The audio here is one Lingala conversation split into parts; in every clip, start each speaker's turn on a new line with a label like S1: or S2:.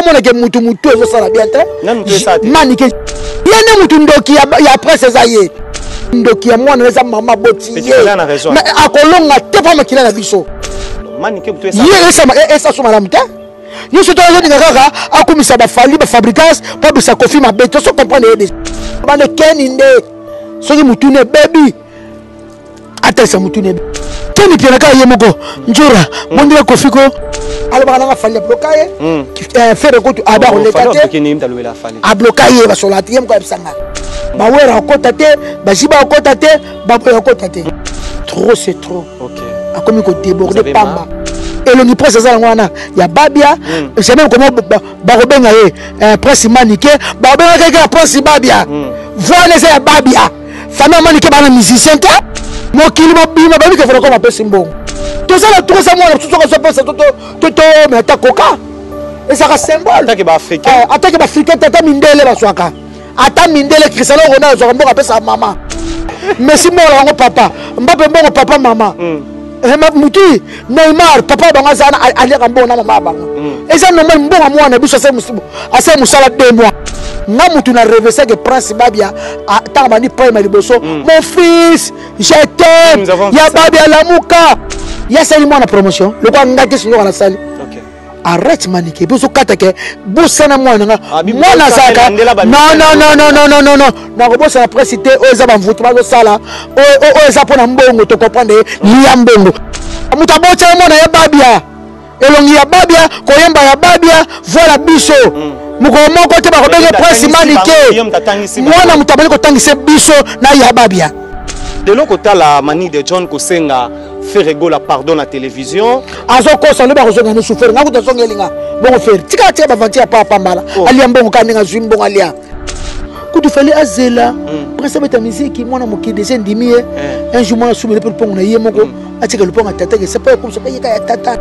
S1: comment on a mutu mutu et ça la bien manique yene mutu ndoki ya presse zaye ndoki ya mwana eza mama boti mais akolonga te pa makila na biso manique mutu esa so malamu te nous sommes dans les rares à comme ça va falloir fabriquer pas de ça confirme à béton sans comprendre des bande keninde so ki mutune baby ata sa mutune keni pia naka yemoko njura mondira kofiko alaba na falloir bloquer faire ko aba on lekate a bloquer ba solati yem ko ebsanga ba wera ko tate ba jiba ko tate ba ko tate trop c'est trop OK a comme ko déborder pamba et le presse ça ngwana ya babia je même comment ba robenga presse manique ba robenga ka presse babia voilà c'est babia famille manique ba na musicien ta mo kilimo bima ba bika fera ko ma pesi mbongo to ça la trop ça moi tout ça se passe toto mais ta coca et ça symbole attaque ba africain tata mindele ba swaka ata mindele Cristiano Ronaldo zo mboka pesa mama merci mo la papa mbape mbongo papa mama mutu Neymar papa banga zana ali kambona mama banga eza normal mbonga mwana biso ase musala 2 mois nga mutu na rêver que prince babia ta bani prime liboso mon fils je t'aime ya babia lamuka ya sali mwana promotion le quoi ngate sinyo na sali arrête manique biso katake bosana mwana nga mwana saka non na ko bosa presse te oza ba mvutu ba sala o eza pona mbongo to comprendre liya mbongo muta bocha mwana ya babia elongi ya babia koyemba ya babia voilà biso muko moko te ba ko bege presse manique mwana mutabali ko tangise biso na ya babia
S2: de l'autre côté la manie de John Kosenga fait rigoler pardon la télévision
S1: azo ko sa le ba ko zonga no souffrir nga ko to songelinga bongo faire tika tika ba vantia papa mbala ali mbongo kaninga zwi mbongo alia kutu fallait azela prince beta musique mwana mokide c'est ndimie un jour moi soumele pour pongo na yemoko atika le pongo tata que c'est pas comme ça yeka ya tata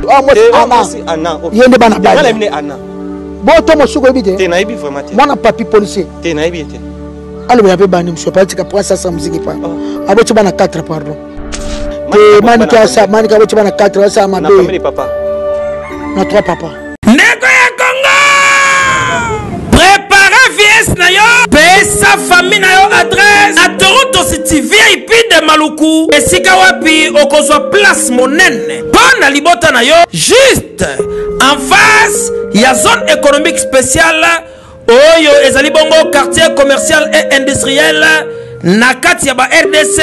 S1: moi ana yende bana bana ana bon to mo suko ebite
S2: te na ebi vraiment
S1: mwana papi policier
S2: te na ebi te
S1: alors ya pe bani mso pa tika pour ça musique pas abo tu bana 4 pardon manika sa manika abo tu bana 4 ça ma be
S2: papa
S1: na 3 papa
S3: Nego ya Congo préparez vies na yo pesa famille na yo adresse na Toronto City VIP de Maluku esika wapi okozwa place monene pona libota na yo juste en face ya zone économique spéciale oyo ezali bongo quartier commercial et industriel na kati ya ba RDC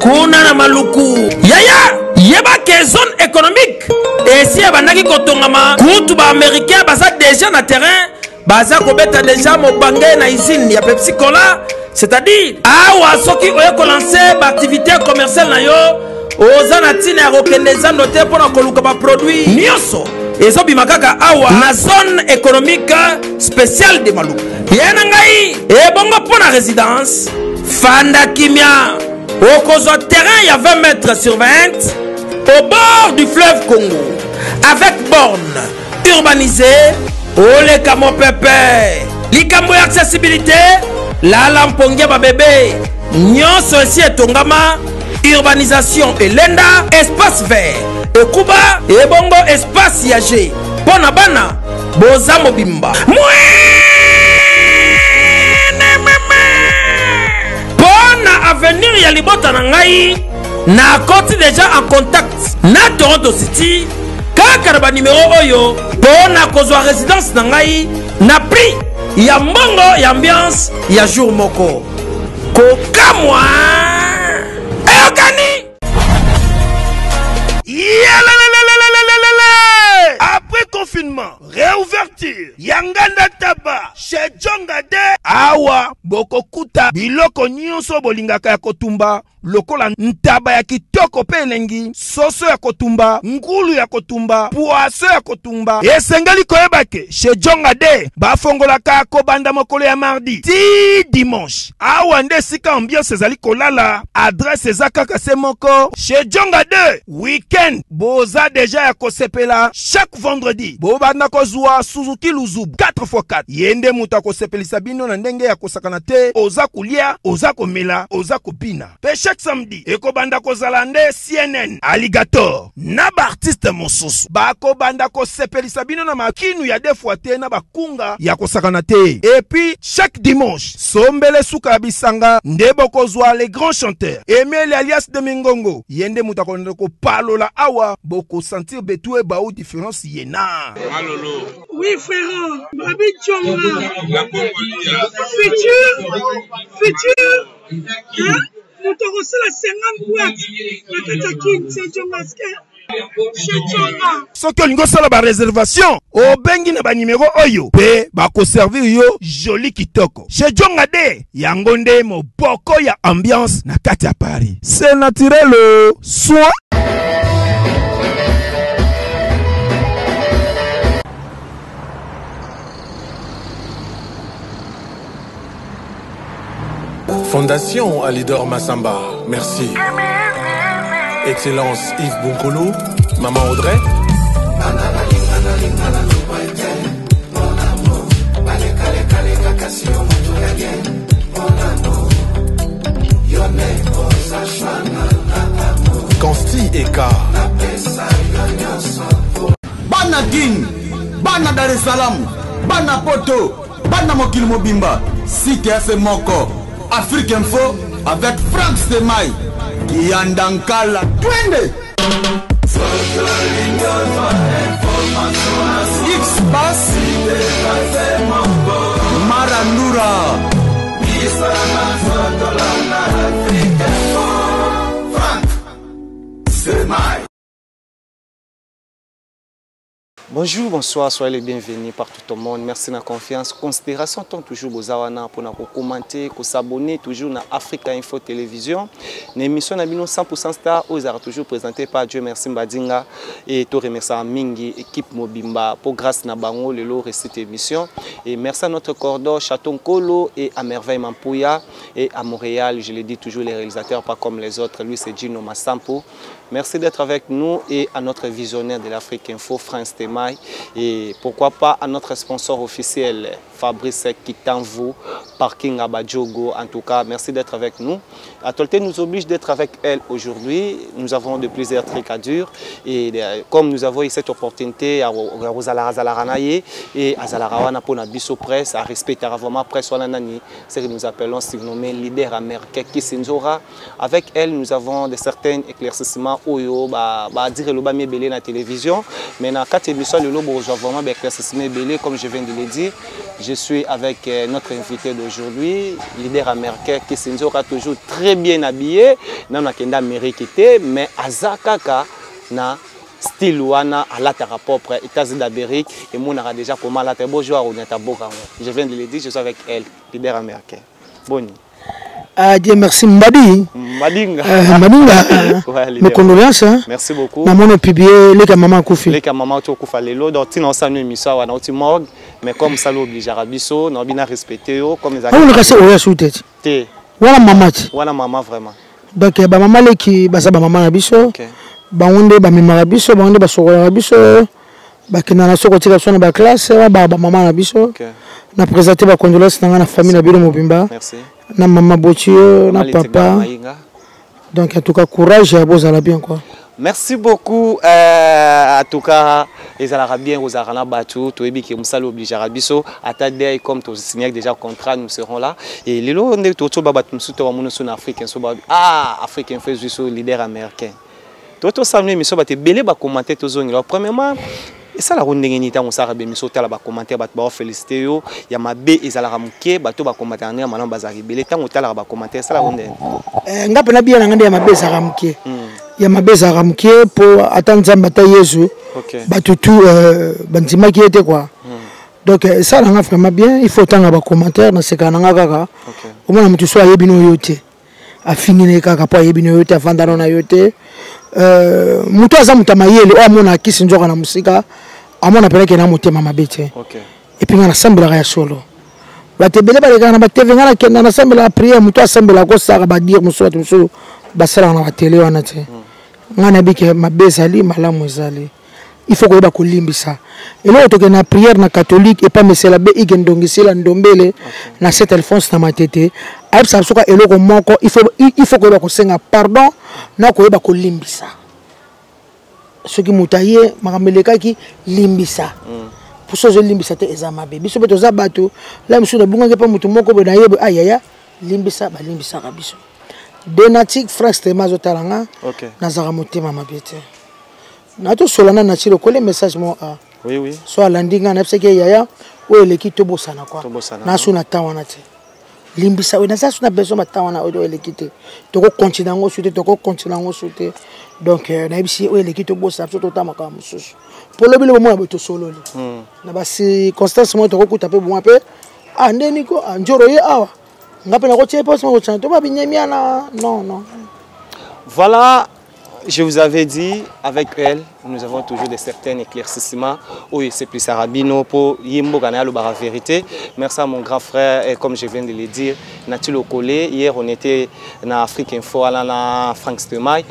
S3: kuna na Maluku yaya yeba ke zone économique esi ya bandaki kotongama kutu ba américain baza déjà na terrain baza kobeta déjà mobange na usine ya Pepsi Cola c'est-à-dire awa soki oye ko lancer ba activité commerciale na yo oza na tina ya kokende zando te pona koluka ba produit nyonso ezobima kaka awa na zone économique spéciale de Maluku yena ngai ebongo pona résidence fanda kimia okozwa terrain ya 20 mètres sur 20 au bord du fleuve Congo avec borne urbanisée ole kamo pepe likambo ya accessibilité la lampongia ba bébé nyonso esi etongama urbanisation elenda espace vert ekuba ebongo espace yage pona bana boza mobimba pona avenir ya libota na ngai na koti déjà en contact na Toronto City kaka na ba numéro oyo pona kozwa résidence na ngai na prix ya mbongo ya ambiance ya jour moko kokamwa eyokani
S4: après confinement réouverture yanganda taba chez Jongade awa bokokuta biloko nyonso bolingaka ya kotumba lokola ntaba ya kitoko pe elengi soso ya kotumba ngulu ya kotumba poaso ya kotumba esengeli koyebake chez Jongade bafongolaka kobanda mokolo ya mardi ti dimanche awa nde sika ambiance ezali kolala adresse eza kaka se moko chez Jongade weekend boza deja ya kosepela chaque vendredi bobanda kozwa Suzuki Luzubu 4x4 yende muta kosepelisa bino na ndenge ya kosakana te oza kulia oza komela oza kopina pe chaque samedi ekobanda kozala nde CNN Alligator na ba artiste mosusu bakobanda kosepelisa bino na makinu ya defwa te na bakunga ya kosakana te. Et puis chaque dimanche sombele suka bisanga nde bokozwa les grands chanteurs Emile alias de Mingongo yende mutakonde ko palola awa boko sentir betue ba ou différence yena.
S5: Malolo.
S6: Oui frère, Babi Tchonga. Futur. Hein? Nous te recevons la 50 boîtes. La Katakin, c'est Tchongaske.
S4: Soki olingo sala ba réservation obengi na ba numéro oyo pe bako servir yo joli kitoko chez Djonga de yango nde moboko ya ambiance na kati ya Paris. C'est naturel soit
S7: Fondation Alidor Massamba, merci. Excellence Yves Bonkolo, Maman Audrey. Consti Eka.
S8: Bana Guine, Bana Dar es Salaam, Bana Poto, Bana Mokil Mobimba, CTF Moko, Afrique Info avec Franck Stemai. Yandankala twende X-Bass Marandura Franck Stemai.
S2: Bonjour, bonsoir, soyez les bienvenus par tout le monde. Merci de la confiance. Considération tant toujours aux awana pour nous commenter, pour s'abonner toujours à Africa Info Télévision. L'émission n'a 100% star aux arts toujours présenté par Dieu merci Mbadinga et tout remercie à Mingi équipe Mobimba pour grâce na bango le lot cette émission et merci à notre cordon Chaton Kolo et à Merveille Mampouya et à Montréal, je le dis toujours les réalisateurs pas comme les autres, lui c'est Gino Massampo. Merci d'être avec nous et à notre visionnaire de l'Afrique Info, Franck Stemai. Et pourquoi pas à notre sponsor officiel, Fabrice Kitanvu, Parking Abadjogo. En tout cas, merci d'être avec nous. Atolte nous oblige d'être avec elle aujourd'hui. Nous avons de plusieurs trucs à dire. Et comme nous avons eu cette opportunité à Rosalaranaye et à Zalarawana pour notre biso presse, à respecter vraiment presse, c'est que nous appelons surnommé leader américain Kissinzora. Avec elle, nous avons de certains éclaircissements. Oyo dire le bami belé na télévision mais dans quatre émissions le lobo vraiment éclaircissement belé comme je viens de le dire. Je suis avec notre invité d'aujourd'hui, leader américain qui sera toujours très bien habillé dans la kenda américaine mais azakaka na style wana à la terre propre États-Unis d'Amérique et mon a déjà comment la terre bonjour on est à Bokango. Je viens de le dire, je suis avec elle, leader américain. Bonne.
S1: Dieu merci Mbadi.
S2: Madinga.
S1: Mes condoléances.
S2: Merci beaucoup.
S1: Maman a publié les maman Koufi.
S2: Les maman Koufa lelo donc tu n'as pas une émission à notre morgue mais comme ça l'oblige à Rabiso, on a bien respecté comme les
S1: on le casse au sous tête.
S2: Té.
S1: Voilà maman.
S2: Voilà maman vraiment.
S1: Donc ba maman le qui ba sa ba maman Rabiso. OK. Ba onde ba mima Rabiso, ba onde ba sokora Rabiso. Ba kina na soko tika sona ba classe ba maman Rabiso. OK. Na présenté ba condoléances dans la famille na Bilo Mobimba.
S2: Merci.
S1: Na maman Botio, na papa. Donc en tout cas courage et vous allez bien quoi.
S2: Merci beaucoup en tout cas les Arabiens aux Arana Batou, tout ebi qui musalo oblige Arabiso attendez comme tu signé déjà contrat nous serons là et les lots on est autour babat musuto wa muno sur Afrique africain fait juste leader américain. Toto samedi mission ba te belé ba commenter to zone là premièrement et ça la ronde ngeni on s'arabe mission tala ba commenter ba féliciter yo ya mabe ezala muke bato ba commenter en manan bazari belé tant tala ba commenter ça la ronde
S1: ngape na bien ngande ya mabe ezala muke ya mabe ezala muke pour attendre Zambata Yesu bato tout bantima qui était quoi donc ça la vraiment bien il faut tanga ba commentaire na sekana ngaka au moins mutu so ayebino yote afingine kaka po ayebino yote afandana na yote mutu aza mutamayele o amona kisi njoka na musika amona peleke na motema mabete et puis ngana sambela ya solo batebele baleka na bateve ngana kenda na sambela prière mutu asambela ko saka ba dire muso muso basala na télé wana te ngana bike mabezali malamu ezali il faut que ko limbisa et là to na prière na catholique et pas mesela be igendongisela ndombele na cette Alphonse na matete ayeb sa soka eloko moko il faut que ko senga pardon na ko ko limbisa ce qui mutaye makameleka ki limbisa pour ça je limbisa te ezama be biso beto za bato la msu na bunga ke pa mutu moko be na yebo ayaya limbisa ba limbisa ka biso Denatik frère Stéma Zotalanga na zara motema mabete na to solana na tiro ko le message mo
S2: oui
S1: so alandinga na pseke yaya o eleki to bosana kwa na suna tawana te limbisa we na sa suna besoin tawana o eleki te to ko continuer ngo souter to ko continuer ngo souter donc na bisi o eleki to bosana so to tamaka mususu pour le bilo mo na to solo na ba si constance mo to ko kuta pe bon pe ndeni ko njoro ye awa. Non.
S2: Voilà, je vous avais dit, avec elle, nous avons toujours des certains éclaircissements. Oui, c'est plus Arabino pour Yimbo Ganalo Bara Vérité. Merci à mon grand frère, et comme je viens de le dire, Nathalie Okole. Hier, on était en Afrique Info, à Franck Stemay.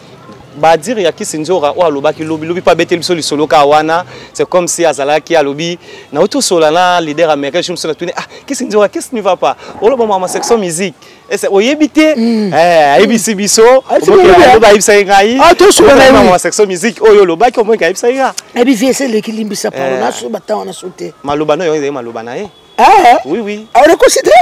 S2: Badir ya kisinzora o alobaki lobi pa betel biso lisolo ka wana c'est comme si azalaki alobi na auto solana leader américain je me suis retourné kisinzora qu'est-ce qui ne va pas o lobo ma section musique et c'est oyebité ibisi biso o ba ibisa ngai
S1: to solana
S2: ma section musique oyo lobaki o mo ka ibisa ngai
S1: et puis viese le kilimbisa parole na so bata wana sauter
S2: maloba no yo maloba na e oui
S1: on est considéré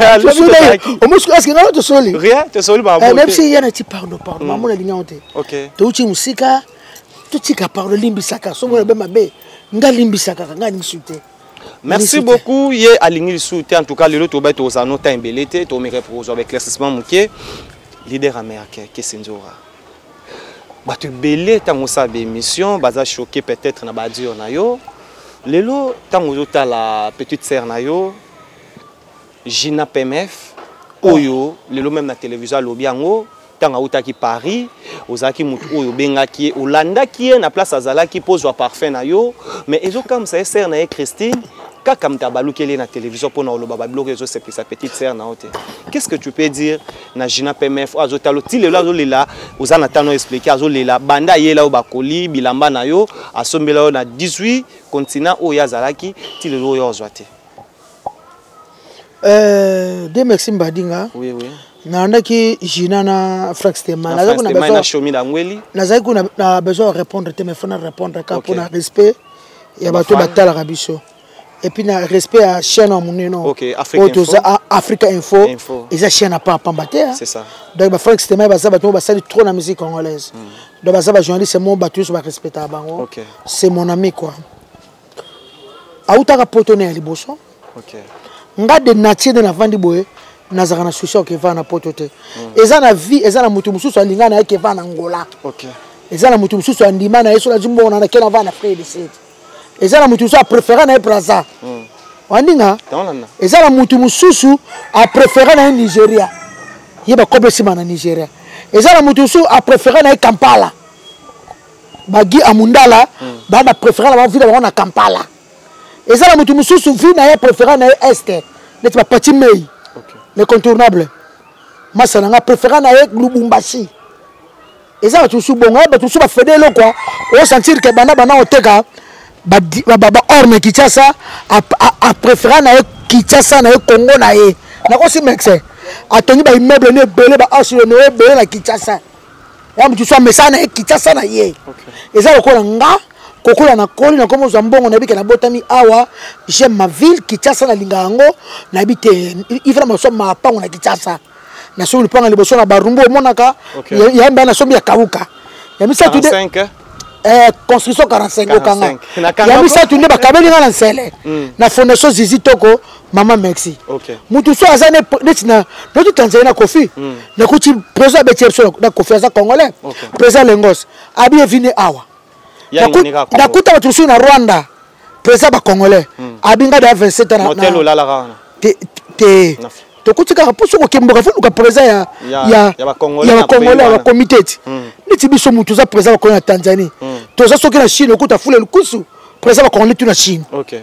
S1: au moins est-ce que non te soli
S2: rien te soli ba
S1: même si il y a un petit pardon maman la ligne
S2: OK
S1: to uchi musika to tika pardon limbisaka so mo be mabe nga limbisaka nga nisute.
S2: Merci beaucoup ye alingi soute en tout cas le to ba to za no time belete to me repose avec l'éclaircissement muké leader américain Kesenzora batu belé tango sa be émission baza choqué peut-être na badio na yo lelo tango jota la petite sœur na yo Gina PMF oyo lelo même na télévision lobiango tanga utaki Paris ozaki mutu oyo bengaki olandaki na place azalaki pozwa parfum na yo mais ezo comme ça sœur na Christine kaka mtabalukeli na télévision pour na oloba ba bloquer ezo c'est sa petite sœur na ote. Qu'est-ce que tu peux dire na Gina PMF azotalo ti lelo azolela ozana tano expliquer azolela banda yela obakoli bilamba na yo asombela na 18 continent oyo azalaki ti lelo yo ozwate.
S1: Merci Mbadinga.
S2: Oui.
S1: Nandaki Gina na Franck Stemma. Nazaki kuna besoin de répondre, mais faut répondre car pour un respect ya bato batala rabiso. Et puis na respect à chaîne en moneno.
S2: OK,
S1: Africa Info. Et ça chaîne à pas pambater.
S2: C'est ça.
S1: Donc Franck Stemma ba ça bato ba sali trop la musique congolaise. Donc ba ça ba journaliste c'est mon bato ba respecter bango.
S2: OK.
S1: C'est mon ami quoi. Autaka potonner liboso.
S2: OK.
S1: Nga de natie de la vandi boye nazaka na souci ke va na potote eza na vie eza na mutu mususu alinga na ke va na Angola.
S2: OK.
S1: Eza na mutu mususu andima na yeso la jimbo na ke na va na Afrique du Sud. Eza na mutu mususu a préféré na Brazza. Wandinga eza na mutu mususu a préféré na Nigeria. Yeba kobesima na Nigeria. Eza na mutu mususu a préféré na Kampala. Bagi amundala ba préféré la ville na Kampala. Et ça, la mutu mususu vie na préféré na est n'est pas petit mei l'incontournable moi ça n'a préféré na Lubumbashi et ça tu sous bon ba tu sous ba fédé lo quoi on sentir que bana oteka ba orme Kinshasa a préféré na Kinshasa na Congo na ko si mexe atoni ba immeuble ne belé ba asile ne belé na Kinshasa ya mutu sous message na Kinshasa na et ça ko nga kokola na koli na komo zambongo na bika na botami awa j'aime ma ville Kinshasa na lingango na bite ivra ma soma pango na Kinshasa na so le panga liboso na barumbo monaka ya mba na somi ya kauka ya misa tu construction 45 okanga ya misa tu ne ba kabeli na nsele na fondation Zizi Toko mama merci mutu so azane netina notre Tanzania Kofi na kuti président Betierso na Kofi aza congolais président Lengos abi vini awa nakuta watu sio na Rwanda président ba congolais abinga da 27 ans
S2: motel olalaka
S1: te tokutika puso ko kimboka fu ka président ya ba congolais ba comité niti biso mutu za président ko na Tanzanie to za soki na Chine okuta fule lukusu président ba congolais tu na Chine.
S2: OK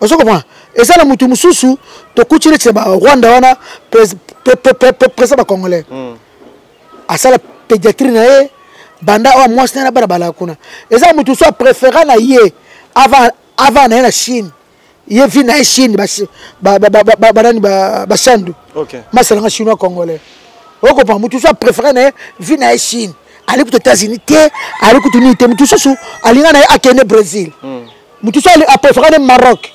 S1: ozo comprend eza na mutu mususu tokuti le ba Rwanda wana président ba congolais asala pédiatrie na banda wa mwasi na bala kuna eza mutu so préféré na ye avant na Chine ye vi na Chine ba sandu
S2: OK
S1: masala nga chinois congolais oko pa mutu so préféré na vi na Chine ali ku États-Unis te ali ku Tunisie te mutu so alinga na akene Brésil mutu so a préféré na Maroc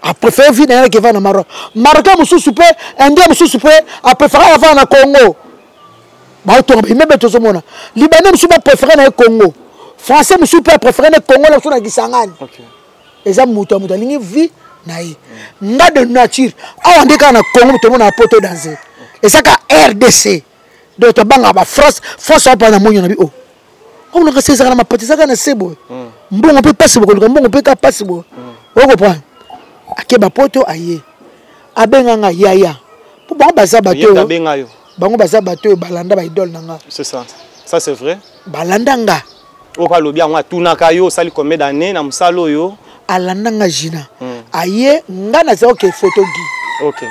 S1: a préféré vi na ke va na Maroc Marocain musu super indien musu super a préféré va na Congo ba to ba imebe to so mona Libanais musu ba préféré na Congo Français musu pas préféré na Congo la so na Kisangani
S2: OK
S1: eza mutu lingi vi na ye nga de nature awa ndeka na Congo to mona poto danser et ça ka RDC donc to banga ba France pa na monyo na bi on a cassé ça na mapati ça na sebo mbongo pe passe boko mbongo pe ka passe bo o comprend akeba poto aye abenga nga yaya po bango baza bato bango baza bato balanda ba idole nanga
S2: c'est ça c'est vrai
S1: balanda nga
S2: o ka lobi angwa tunaka yo sali combien d'années na musalo yo
S1: alanda nga jina aye nga na za OK photo gi
S2: OK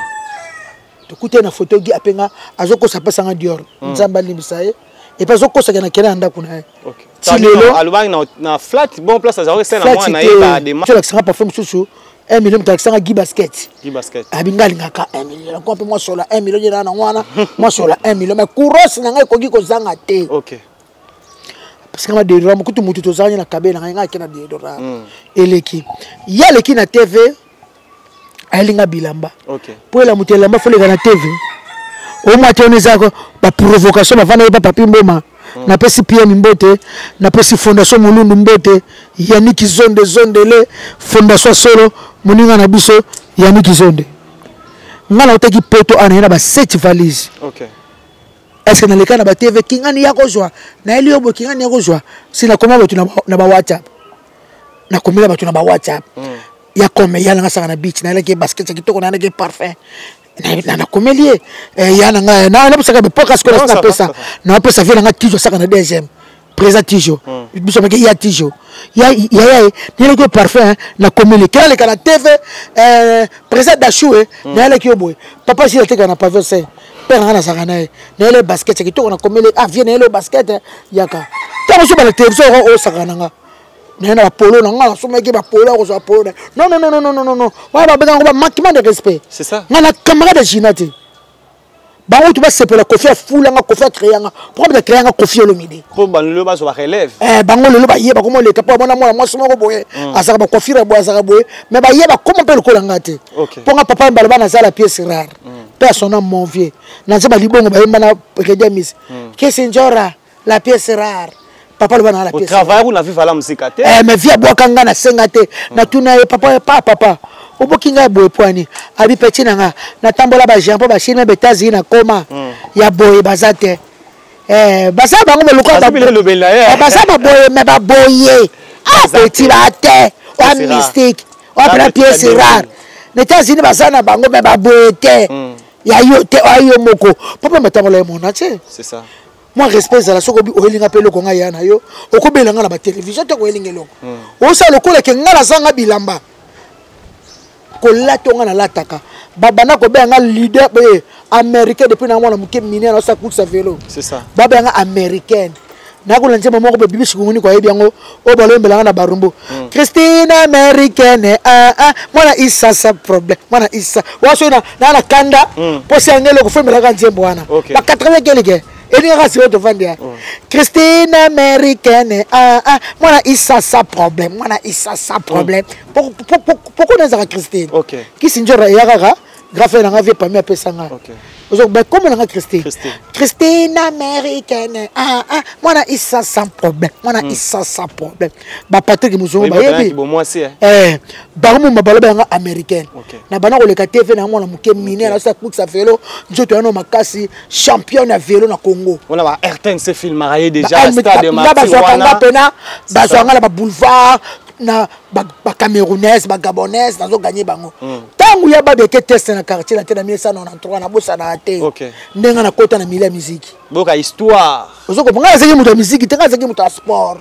S1: tukute na photo gi apenga azoko sapasa nga Dior nzamba limsaye et pas zoko sakana kena anda kuna
S2: OK tilelo alubang na flat bon place azako sena moi na yeba de
S1: tu l'accent parfum susu 1 million tu accent Guy Basket abingali ngaka 1 million ko pe moi sola 1 million na ngwana moi sola 1 million mais kuros na ngai kogi ko zanga te
S2: OK
S1: parce que ma de ram kutu mutu to zanya na kabela ngai kena de dora eleki ya leki na TV alinga bilamba
S2: OK
S1: pour la mutu lamba fole na TV o matone zako ba provocation bavana ba papi mboma na pesi PM mbote na pesi fondation mulundu mbote Yannick zonde le fondation solo muninga na biso Yannick zonde ngala oteki poto ana ba 7 valises
S2: OK
S1: est-ce que na leka na ba TV kingani yako jwa na elio bo kingani yako jwa sina koma batu na ba WhatsApp na komela batu na ba WhatsApp ya kome ya nga saka na beach na leke basket kitoko na leke parfum na komelie ya nga na busaka be podcast ko na pesa na pesa vile nga tijo saka na deuxième présent tijo biso meke ya tijo ya ni leke parfum na komelie kala le kana TV présent d'achoué na leke boy papa si leke na pavio c'est père na saka na le basket kitoko na komelie vient le basket yaka tango so ba la télévision o saka na nga na polo na nga so meke ba polo ko so polo non wa ba benga ko ba manquement de respect
S2: c'est ça
S1: ngana camarade jinati ba o tu ba sepela kofi fula nga kofi créer nga problème de créer nga kofi le midi
S2: pour ba le ba so ba relève
S1: bango le ba yeba comment le kapo bona moi so ko boye asaka ba kofi bo asaka boye mais ba yeba comment peut le kolanga te pour nga papa mbala na sala pièce rare personne mon vieux na se ba libongo ba yemba na pekedia miss kesenjora la pièce rare papa le bana la pièce
S2: travail vous na vivre la musique te
S1: mais via boakanga na senga te na tuna papa obokinga boye poani abi petit nanga na tambola ba jampo ba chine betazi na koma ya boye bazate basa bango meluka basa ba boye mais ba boye petit bate wa mystique wa la pièce rare États-Unis basa na bango mais ba boye te ya yo te ayo moko papa matambola mona te
S2: c'est ça
S1: moi respect za la sokobi oelinga pelo ko nga yana yo okobelanga na ba télévision to ko elinga loko o sa lokola ke ngala zanga bilamba ko lato nga na lataka babana ko benga leader américain depuis na mwana muke minier na sa course à vélo
S2: c'est ça
S1: babanga américaine na ko lanze mama ko be bibi shikunguni ko yebi yango o balombelanga na barumbu Christine américaine mwana isa sa problème mwana isa waso na kanda po se ngelo ko femela ka nzembo wana ba 80 keleke et race de vendre Christine américaine moi isa sa problème moi isa sa problème pourquoi nous avons Christine
S2: OK
S1: qui sinjora yakaka grave na ngave pas mi apesanga
S2: OK
S1: ben comment na Christine américaine moi isa sans problème moi isa sans problème ba Patrick Muzungu ba yebi ba mo mabalo ba américaine na bana ko le TV na mwana muke minier na sa course à vélo njoto yana makasi champion na vélo na Congo
S2: on a ba RTNC film marié déjà stade de Marseille
S1: wana ba zo ngala ba boulevard na ba camerounaise ba gabonaise nazo gagner bango tangu ya ba de test na quartier la tena 1993 na bosa na ate ndenga na kota na mila musique
S2: boka histoire
S1: ozoko bonga zaki muto musique tenga zaki muto sport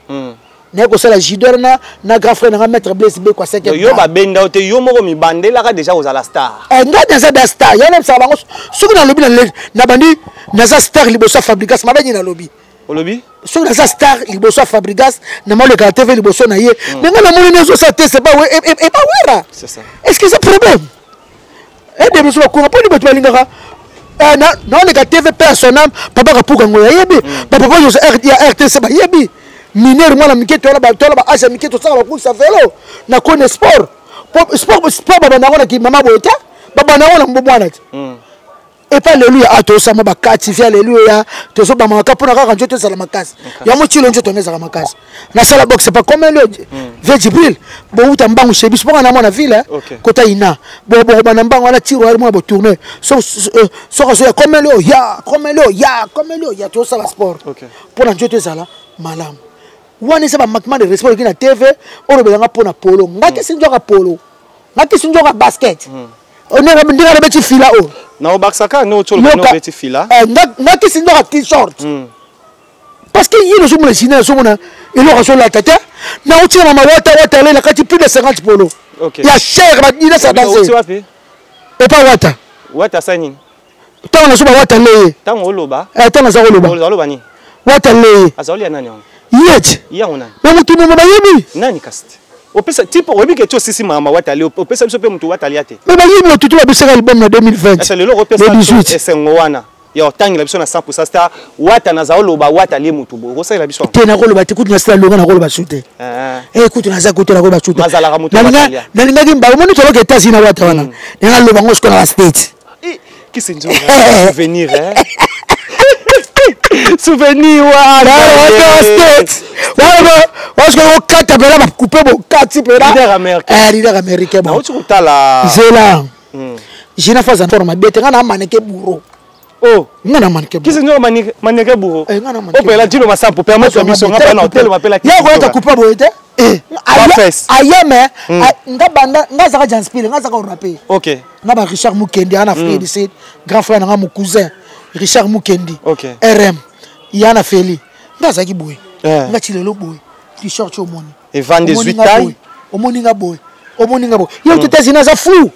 S1: ne ko sala jidor na grand frère na maître Blaise be kwa seke
S2: yo ba benda ote yo moko mi bandela ka déjà aux la star
S1: ngata za da star yana msa bango suku na lobby na bandi na za star liboso fabrication mabanyi na lobby
S2: Olobi?
S1: So na sa star liboso Fabregas na mo le ka TV liboso na ye. Mais nga na mo ne zo sa te c'est pas et pas wera.
S2: C'est ça.
S1: Est-ce que c'est problème? Et de biso ko pas ni bato balingaka. Na le ka TV personnel papa ka puka ngo yebi. Papa ko yo RTC ba yebi. Mineur moi la miketo la ba asa miketo sala ba ku sa vélo. Na connaît sport. Sport baba na ona ki mama boyeta. Baba na ona mbomwana. Et pas alléluia ato sama ba katifia alléluia to so ba maka pona ka njoto sala makasi ya mo chilo njoto ngeza makasi na sala box c'est pas comme le Jibril bo uta mbangu shebi spona na mona ville kota ina bo ba mbangu na tiro mo bo tourner so comme le ya to sala sport pona njoto sala malam wani saba makman de respect na TV oro be nga pona polo ngaki sinjoka polo ngaki sinjoka basket on est ndinga beti fila o
S2: na obaksaka no tolo no beti fila
S1: ngaki sinjoka t-shirt parce que yino so mo sina so mona ilo ka so la tata na uti mama wata le kati plus de 50 polo ya cher ba dina sa danser et pas wata sani tango na so ba wata le
S2: tango oloba
S1: tango za
S2: oloba ni
S1: wata le
S2: azali ya nani
S1: yet
S2: ya ona
S1: na mutu mo ba yebi
S2: nani kasti opesa tipo obi ke to sisi mama watali opesa biso pe mutu watali ate
S1: mais ba yimi tutu ba bisaka album na 2020
S2: c'est le opesa esengo wana ya otangi la biso na 100% star wata na zaolo ba watali mutu bo rosa la biso
S1: te na ko lo ba tikutu na star longa na ko lo ba shute écoute na za ko na ko ba shute
S2: mazala ka mutu watali
S1: na linga kimba mo ni to ke tasi na wata wana na lo ba ngo sko na state
S2: qui c'est dur souvenir souvenir wa
S1: state parce que au kata pela ba couper bo kati pela leader américain
S2: bon tu kutala
S1: zela jina faza forma bete ngana maneke buro ngana maneke
S2: qui c'est no maneke buro o pela dino masampo permettre biso ngapa na hotel mapela
S1: ya ko ta couper bo ete ayame ngabanda ngazaka janspile ngazaka rapper
S2: OK
S1: ngaba Richard Mukendi ana frère ici grand frère na mon cousin Richard Mukendi RM yana feli ngazaki boy ngati lelo boy t-shirt au moni
S2: et 28 taille
S1: au moni nga boy yo tout ezina za flou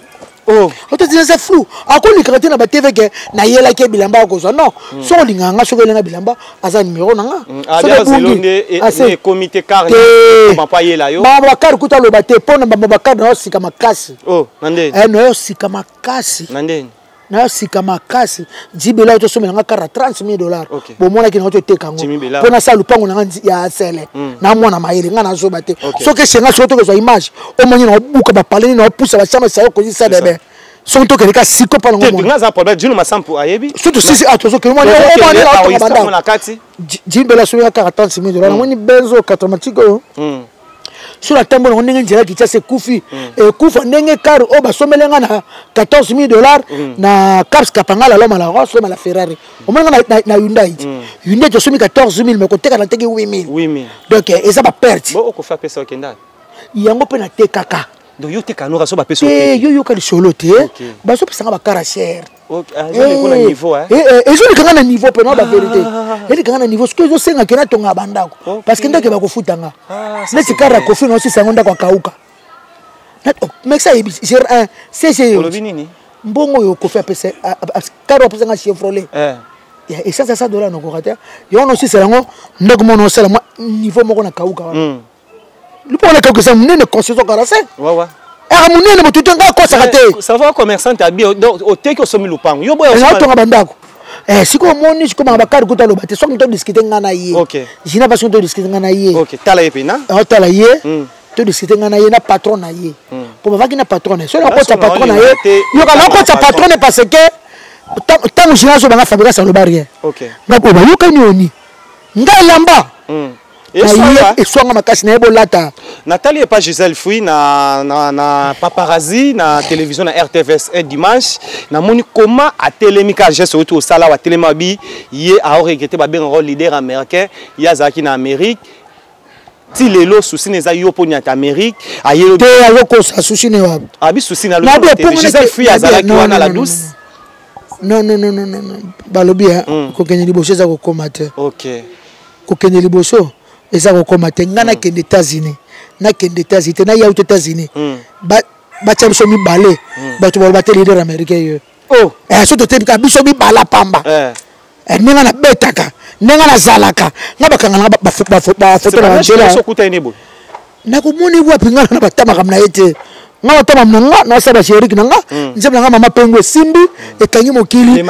S1: tout ezina za flou akoli karate na ba TV ke na yela ke bilamba ko zo non so linganga so kelenga bilamba aza numéro nanga
S2: so zelonde et comité carré papa yela yo
S1: ba bakar kuta lo bate pona ba bakar na sika makasi
S2: nande
S1: no sika makasi
S2: nande
S1: na sika makasi jibela to somela nga kara $30,000 bo mona ki na to tekango pona sa lupango na ya sele na mona mayele nga na zo bate so ke senga so to ke zo image o moni na buka ba paleni na pousse ba chama sa ko isa bebe so to ke ka siko pa ngo
S2: mona nga za problème dino masampo ayebi
S1: surtout si ato so ke moni o moni na to ba
S2: na kati
S1: jibela so ya kara $30,000 na moni benzo automatique sur la tembo on ndenge njela kitia se kufi kufa ndenge car o ba somelenga na $14,000 na caps kapangala lo mala rosso mala Ferrari o menga na Hyundai to somi $14,000 mais côté kana teki $8,000 donc eza ba perte
S2: bo ko fa pesa okenda
S1: yango pe na tekaka
S2: donc yo tekano so ba pesa
S1: yo ka solo te ba so pesa ba cara cher
S2: na niveau
S1: ezoli kanga na niveau pe na ba vérité eli kanga na niveau ce que zo senga kena tonga bandako parce que ndake ba ko futanga neti kara kofi no si sango ndako kauka mais ça c'est un c'est mbongo yo kofi apese karo apese nga Chevrolet et ça $100 no ko kata yo no si sango ndako mo no sala niveau moko na kauka wana lupo na kauka sa munene concession 45 munene mo tutu nga ko sakate
S2: ça va commerçant tabi au teki osomi lupango yo boya
S1: so tonga bandako siko moni siko bakari kuta lo bate so mto discuter ngana ye jina ba so to discuter ngana ye
S2: tala ye pena
S1: tala ye to discuter ngana ye na patron na ye po bavaki na patron so na kota patron na ye yo ka na kota patron parce que tango jina so banga Fabregas lo barrière ngako ba yo ka ni oni ngalamba et soit makasi na bolata
S2: Nathalie et pas Gisèle Fouy na paparazzi na télévision na RTVS un dimanche na moni comment a télémika geste au sala wa télémabi yé a regretté ba ben rôle leader américain ya zaki na Amérique ti lelo souci neza yo poni en Amérique a yelo
S1: te yo ko sa souci ne wa
S2: abi souci na lo Gisèle Fouy azalaki wana la douce
S1: non balobi ko kenye liboso za ko komate ko kenye liboso eza ko komate ngana ke États-Unis na ke États-Unis na ya aux États-Unis ba chamso mi balé ba to ba leader américain yo so to te ka biso mi bala pamba ninga na betaka nenga na zalaka nga bakanga ba photo na Angela na ko moni wa pinga na batama kamna ete nga batama mnanga na saba chérik nanga nzema nga mama pengo simbi ekangi mokili les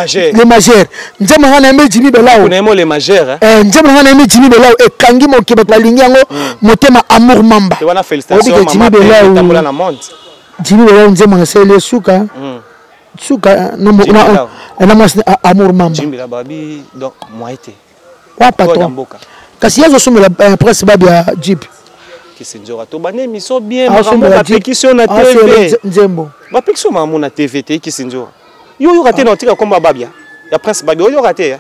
S1: majeurs nzema nga na eme Jimmy Belao
S2: on aime les majeurs
S1: nzema nga na eme Jimmy Belao ekangi mokili balingi yango motema amour mamba
S2: te wana félicitations mama pengo tambola na monde
S1: Jimmy Belao nzema nga sele suka suka na mwasi amour mamba
S2: Jimmy la babi donc moi été
S1: wa patron kasi yazo somela presse babi ya Jeep
S2: Kisinjora to bane miso bien makambo ba pétition na TV
S1: nzembo
S2: ba pétition mamu na TV te Kisinjora yo raté na tika komba babia ya presse babi yo raté ya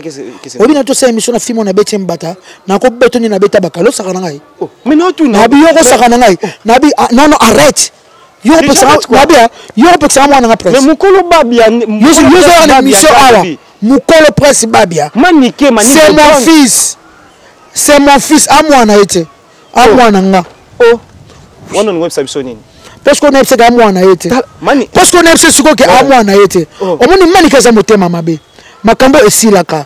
S2: Kisinjora
S1: obi na to sa émission na film na beti mbata na ko beto ni na beta bakalo saka na ngai
S2: mais non tu
S1: na bi yo ko saka na ngai na bi non arrête yo ko saka na bi yo ko saka mwana na presse
S2: mais mukolo babia
S1: yo na émission ala mukolo presse babia
S2: manique
S1: c'est mon fils à moi na été à moi nanga
S2: on nous web nini
S1: parce qu'on aime c'est à moi na été parce qu'on aime c'est ce que à moi na été au moni manika za motema mabe makambo esilaka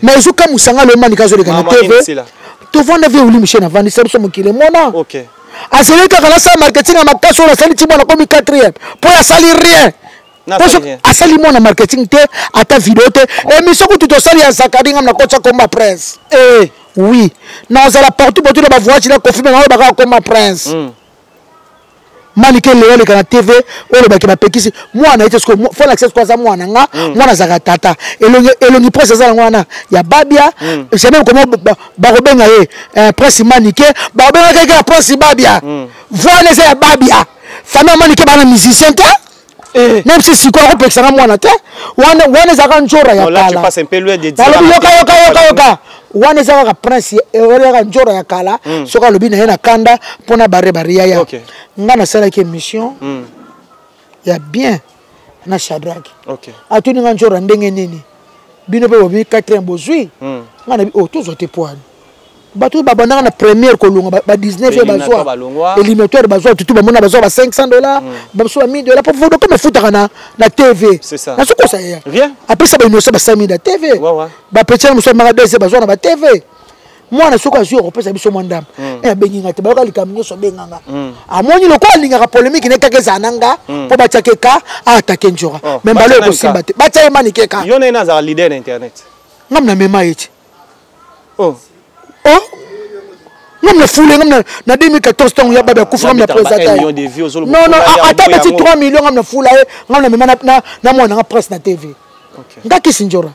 S1: mais ezuka musanga le manika zo leka na TV to vendre vie uli mchena vandi ça so mokile mona
S2: OK
S1: azeleka kana sa marketing na makaso na sali timona comme 4e pour ya sali rien parce que asali mona marketing te ata vidéo te émission ko tout sali ya Zakari ngam na kocha comme presse oui na zala partout pour tout la voix la confirmer na ba comme prince Manique Léo le kana TV o le ba ke ba pekisi moi na ite sko faut l'accès quoi ça moi na nga moi na zaka tata elongi presse za ngwana ya babia j'ai même comment ba robenga ye presse Manique ba robenga ke presse babia voilà ça ya babia famille Manique ba na musicien ta même si siko ko pekisa nga mwana te wana zaka njora ya kala
S2: là tu passes un peu loin de dire
S1: yoka wana zaka prince wana njora ya kala soka lobi na yena kanda pona bare ya nga na sala ki mission ya bien na Shadrack atuni nga njora ndenge nini bino pe bobi 4e bozui nga na tozo te poani bato babanda na première kolonga ba 19 bazwa éliminatoire bazwa tout ba mona bazwa ba $500 bazwa $1000 pour voir comme foot na TV
S2: c'est ça
S1: na soko ça
S2: rien
S1: après ça ba innocent ba 5000 na TV ba petit muso mara dese bazwa na ba TV moi na soko azio repesa biso mwandam benginga te ba ka likamnyo so benganga amoni loko alinga polémique ne kake zananga po ba tchakeka atake njora même balo ko simba te ba tsaye Manique ka
S2: yo na za leader na internet
S1: ngamna mema eti non me foule na 2014 tant ya baba kufa na présenter non ata beti 3 millions ngam na foule ngam na mema na mwana nga presse na TV ngaki sinjora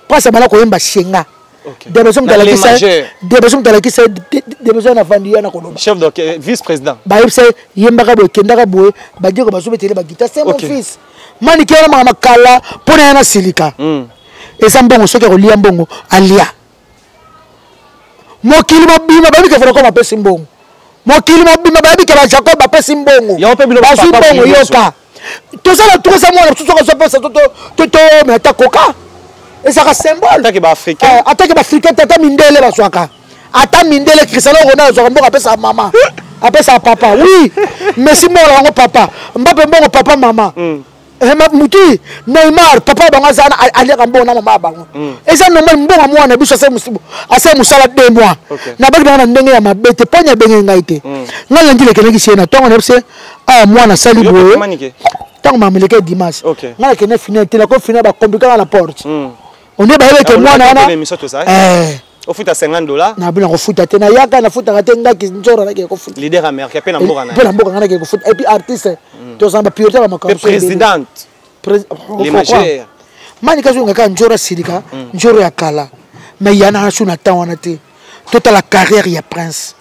S1: presse bala ko yemba shenga des besoins de la kisa des besoins na fandia na koloba
S2: chef de vice président
S1: ba yebse yemba ka bo kenda ka boye ba diko ba sobetele ba guitar c'est mon fils Manique na makala pona na silika eza mbongo soki ko lia mbongo alia mokili mobima babi ke fera pesi mbongo mokili mobima babi ke ba Jacob ba pesi mbongo
S2: ya ope bilo
S1: ba mbongo yoka to ça moi tout ça ko pesa to mais ta koka et ça symbole
S2: attaque ba africain
S1: tata mindele ba swaka ata mindele Cristiano Ronaldo zo mbongo pesa mama apesa papa oui merci mbongo ngo papa Mbappé mbongo papa mama muti Neymar papa banga zana aliaka mbongo na mama bango eza normal mbongo mwana biso ase musala 2 mois na baki bana ndenge ya mabete ponya benge ngaite ngala ndile keneki sena tongo na bse mwana sali boye tongo mameleke dimanche ngala kene finir tela ko finir ba compliquer la porte on est ba ke mwana wana
S2: au foot à $50
S1: na bina ko futa te na yaka na futa te ngaki njora na ke ko futa
S2: leader américain pe na mboka na
S1: pe na mboka na ke ko futa et puis artiste to samba priorité ba makambo
S2: présidente les majeurs
S1: Manique zo ngaka njora silika njora ya kala mais yana na suna tawana te toute la carrière ya prince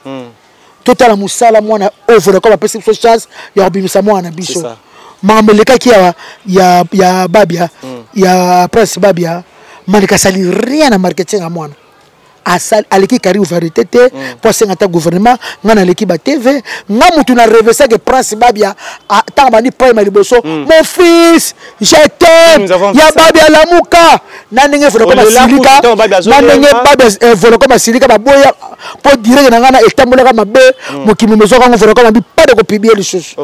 S1: toute la musala mwana over comme apesi so chance ya obimisa mwana biso mameleka ki ya babia ya prince babia Manique sali rien na marketing à mwana asal aleki kari ouverture te pour sengata gouvernement ngana leki ba TV ngamutu na revesa que prince babia ta bani prime liboso mon fils je t'aime ya babia lamuka na ndenge folo ko basilika na ndenge babia folo ko basilika ba boya pour dire na ngana etambola ka mabe mokimi mezo ka folo ko ba pas de ko publier les choses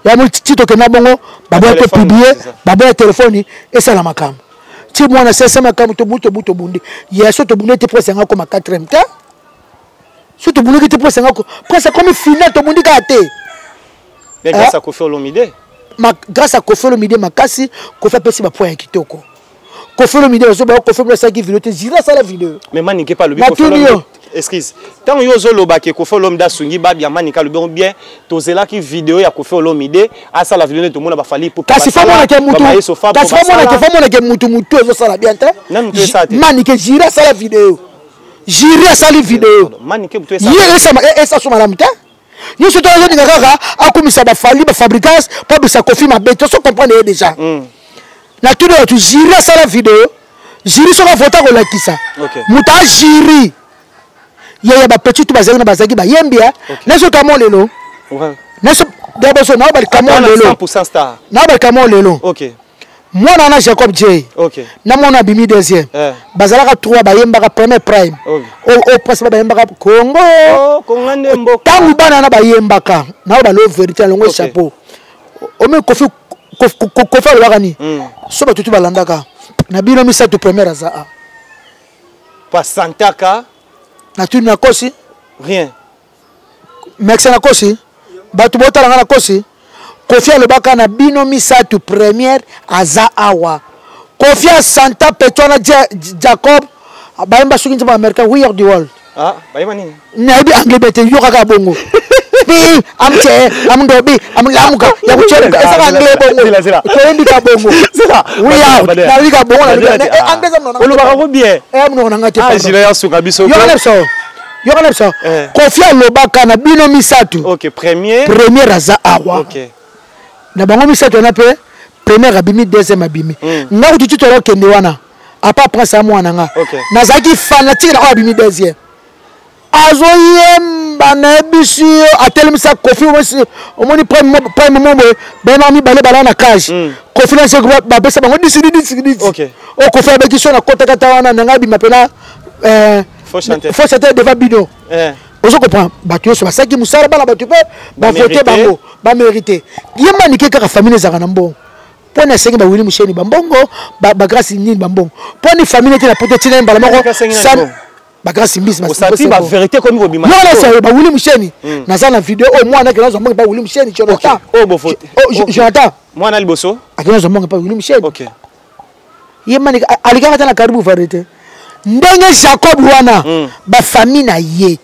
S1: ya multi tito ke na bongo ba boya ko publier ba boya téléphone et ça la makam ti mwana sese makamu to buto bundi yeso to bundi te presque nga comme 4e temps so to bundi te presque nga presque comme final to bundi ka te
S2: mais grâce à Koffi Olomide
S1: grâce à Koffi Olomide makasi Koffi pesi ba point kitoko Koffi Olomide so ba Koffi Olomide sa ki vidéo te zira ça la vidéo
S2: mais Maniké pas le bi Koffi Olomide excuse tant yo zo loba ke Koffi Olomide sungi ba bien Manika le bien tozela ki vidéo ya Koffi Olomide asa la vidéo to mona ba fali pour
S1: kasi fa mona ke mutu kasi fa mona ke mutu zo sala bien te Maniké zira ça la vidéo zira ça la vidéo
S2: Maniké mutu esa
S1: esa so malamu te yo so to zo ninga kaka akomisa ba fali ba fabricants pour bisa Koffi mabeto so comprendre déjà na tout tu zira ça la vidéo ziri so ka vota ko lakisa muta ziri yaya ba petit tu bazaki na bazaki ba yembia neso kamo lelo neso dabo so na ba kamo lelo
S2: 100% star
S1: na ba kamo lelo
S2: OK
S1: mwana na Jacob J
S2: OK
S1: na mwana bimi deuxième bazalaka 3 ba yembaka premier prime o passe ba yembaka Congo
S2: ngande mboka
S1: tangu bana na ba yembaka na ba lo vérité longo chapeau o me Koffi alobakani so batutu balandaka na bino misato première aza
S2: pasantaka
S1: na tuni na kosi
S2: rien
S1: mexe na kosi batu botalanga na kosi Koffi alobaka na bino misato première aza awa Koffi santa petona Jacob bayemba soki nzamba américain we are the world
S2: bayema nini
S1: na bi anglais bete yo kaka bongo amndobi amlamuka ya kucheruka esa anglais bongo toendi ka bongo
S2: sera
S1: we are na liga bongo na liga anglais amno
S2: olobaka ko bien
S1: amno na ngati
S2: jira ya suka biso
S1: yo kana so Koffi alobaka na bino misato
S2: OK premier
S1: aza awa
S2: OK
S1: na bango misato na pe premier abimi deuxième abimi nga kuti to kende wana apa prince amwana nga nazaki fanatique na abimi deuxième azoyemba na biso atelemisa Koffi omoni prime mombo bena mi bale bala na cage Koffi na segro ba besa bango disidi
S2: OK
S1: o Koffi abeki so na kota kata wana na ngabi mapena faut chanter devant bidon ozo comprendre bato so basaki musala bala bato pe ba voter bango ba mériter yema nike kaka famille zaka na mbongo pona sengi ba wili musheni ba mbongo ba grâce nini ba mbongo poni famille te na poto tina mbala moko ba grâce mbisi
S2: osati ba vérité comme bo bima
S1: non c'est ba wili musheni na za na vidéo o mwana kana zo mbongo ba wili musheni Jonathan
S2: o bo voter
S1: Jonathan
S2: mwana liboso
S1: akana zo mbongo ba wili musheni
S2: OK
S1: yema nike alikaka tana karibu vérité ndenge Jacob wana ba famille na ye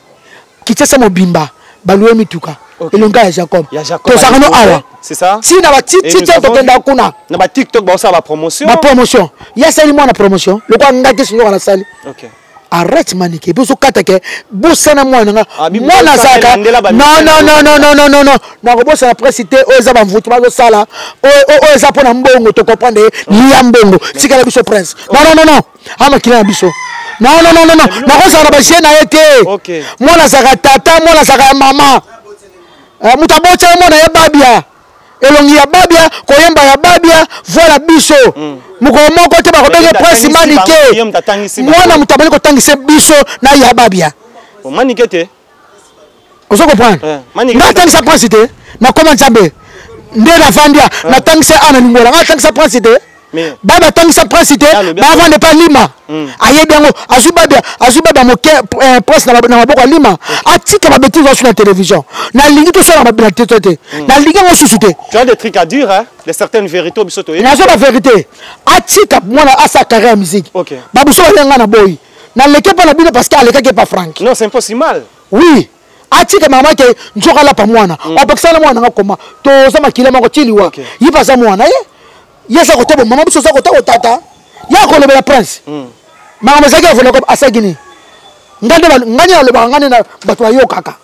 S1: kitesa mobimba baluwe mituka elonga ya Jacob tozakano awa
S2: c'est ça
S1: si na ba TikTok tokenda kuna
S2: na ba TikTok ba osala promotion
S1: ya sali mwana promotion lokwa ngate sinyo na sali
S2: OK
S1: arrête Maniké boso katake bosana mwana nga mwana zaka non na ko bosana précité o za ba mvuti ba sala o za pona mbongo to comprendre liya mbongo sikala biso prince non ama kila biso non na ko za ba jena yete mwana zaka tata mwana zaka mama mutabocha mwana ya babia elongi ya babia koyemba ya babia voilà biso moko te ba ko bege prince Maniké mwana mutabali ko tangise biso na ya babia
S2: Maniké te
S1: ozo comprendre na tangisa prince te na koma nzambe nde na vandia na tangisa ana lingola na tangisa prince te baba tangisa prince te ba vande pa lima ayebi yango azubaba moke prince na maboko lima atika ba bêtises sur la télévision na lingi to sala ba te na lingi ngo susu te
S2: tu as des trucs à dire hein de certaines vérités biso to
S1: na zo ba vérité atika mwana asa carrière musique babu so lenga na boy na leke pa na bino parce que aleka ke pa Frank
S2: non c'est impossible
S1: oui atika mama ke njoka la pa mwana opakisana mwana ngakoma to za makile mako chiliwa yipa za mwana yesa ko tobo mama biso za ko tata ya ko lebela prince mama mazaki avona ko asagini ngane aloba ngane na bato ayo kaka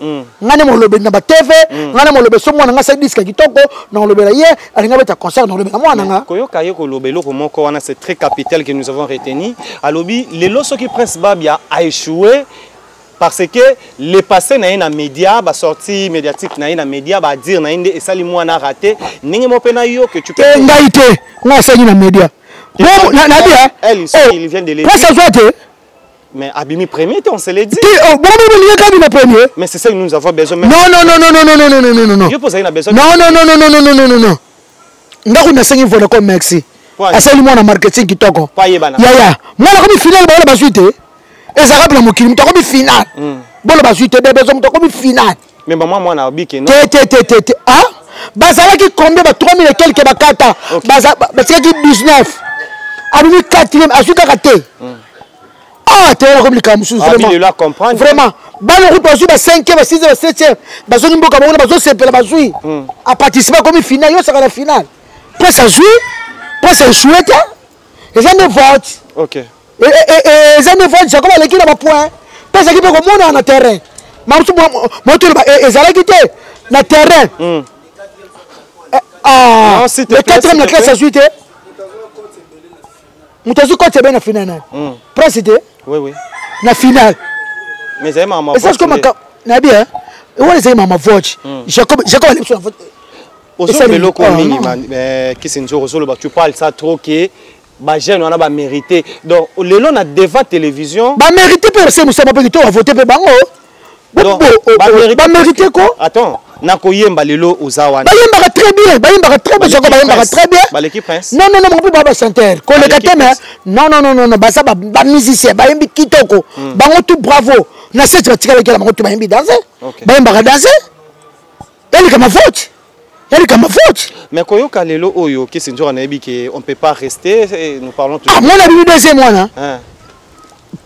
S1: ngane mo lobe na ba TV ngane mo lobe so mwana nga sa disque kitoko na lobela ye alinga beta concert na lobela mwana nga
S2: koyoka ye ko lobelo ko moko wana c'est très capital que nous avons retenu alobi lelo soki prince babia a échoué parce que les passés na ina média ba sortie médiatique na ina média ba dire na inde esali mwana raté ningi mo pena yo que tu peux
S1: ngaite nga sali na média bon na dia
S2: il vient de les mais Abimi premier on se l'a dit mais c'est ça que nous avons besoin
S1: non
S2: je pose une besoin
S1: non nga kuna sengi vona ko merci asali mwana marketing kitoko yaya mwana komi final bolo bazwite ezaka bila mokili muto komi final bolo bazwite bebezo muto komi final
S2: mais maman mwana obike non
S1: te ah bazalaki combien ba 3000 et quelques bakata bazalaki 19 abimi 4e azuka kate ah te comme les mususu
S2: vraiment
S1: vraiment balo ko bazwi ba 5e ba 6e ba 7e bazoni mboka bona bazo sepela bazwi a participer comme final yo saka la finale presque à jouer presque à jouer les gens ne votent
S2: OK
S1: et les gens ne votent c'est comme l'équipe à point parce que comme on est en terrain mamusu moto ezalaki te na terrain ah le 4e la classe à jouer te mutazu côté ben na finale presque
S2: oui
S1: na finale
S2: mais c'est maman
S1: et ça c'est comme na bien et on les maman vote j'ai comme les sur
S2: tu parles ça trop que ba jeune on a ba mérité donc le long na devant télévision
S1: ba mérité pour c'est musa ba to voter pe bango ba mérité quoi
S2: attends na koyemba lelo ozawana
S1: bayemba très bien joko bayemba très bien
S2: ba l'équipe prince
S1: non mon ba chanteur ko le kateme non ba ça ba musicien bayembi kitoko bango tout bravo na cette batika lekela bango tout bayembi danser bayemba danser elle comme vote
S2: mais koyoka lelo oyo ki sinjora na yebi que on peut pas rester nous parlons toujours
S1: mon ami deuxième mois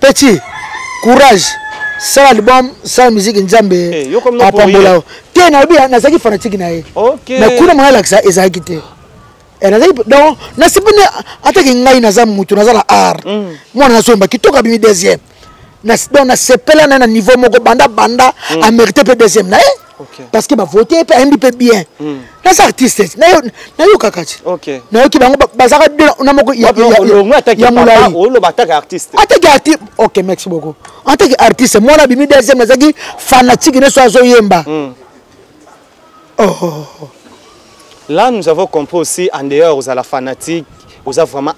S1: petit courage ça l'album ça musique nzambe apambola te na bien na zaki fanatique na ye mais kuna mala ça ezaki te et na donc na sipune ataki ngai na zamu mutu na zala art moi na somba kitoka bimi deuxième na donc na sepela na niveau moko banda a mérité pe deuxième na parce que ba voter pe un peu bien les artistes na yo kakati na yo ki bango bazaka na moko ya
S2: mulai o lo bataka artiste
S1: OK merci beaucoup en tant qu'artiste moi na bimi deuxième nazaki fanatique ne so azoyemba
S2: là nous avons compris aussi en dehors aux la fanatique aux vraiment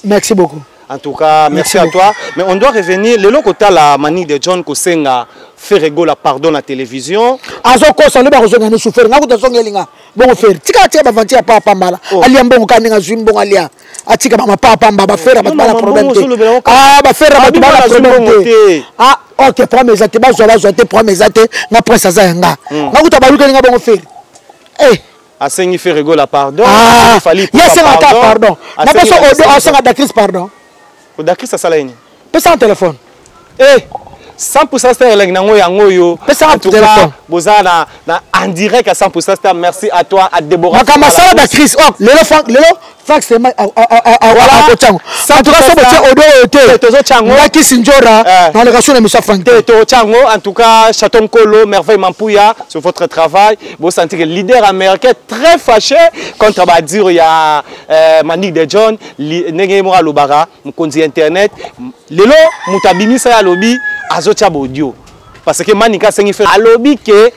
S1: merci beaucoup
S2: en tout cas merci à toi mais on doit revenir le lokota la manie de John Kosenga Ferrego la pardon la télévision
S1: azoko sale ba kozonga ni souffrir ngako tozongelinga bongo fer tika ba vanti ya papa mbala alia mbongo kaninga zwimbo alia atika ba papa mbaba fera ba problème ba fera ba problème OK promesse ate ba zola te promesse ate na presse azanga ngako tabaluka ninga bongo fer
S2: asengi Ferrego la pardon
S1: il fallait pardon na peso odo asenga Dakris pardon
S2: Dakris ça salaini
S1: pesa un téléphone
S2: 100% star nango yango yo en tout cas bozana na en direct à 100% star merci à toi à Déborah
S1: makama sala Dakris lelo fax c'est voilà kochango en tout cas so botie odo ote
S2: tozo chango
S1: ngaki sinjora dans le ration de monsieur Frank
S2: to chango en tout cas Chaton Kolo merveille Mampuya sur votre travail vous sentez que leader américain très fâché contre ba dire ya Manique de John ndenge mo alobara mkonzi internet lelo mutabimisa ya lobby azotia audio parce que Manika sengi fait alobi que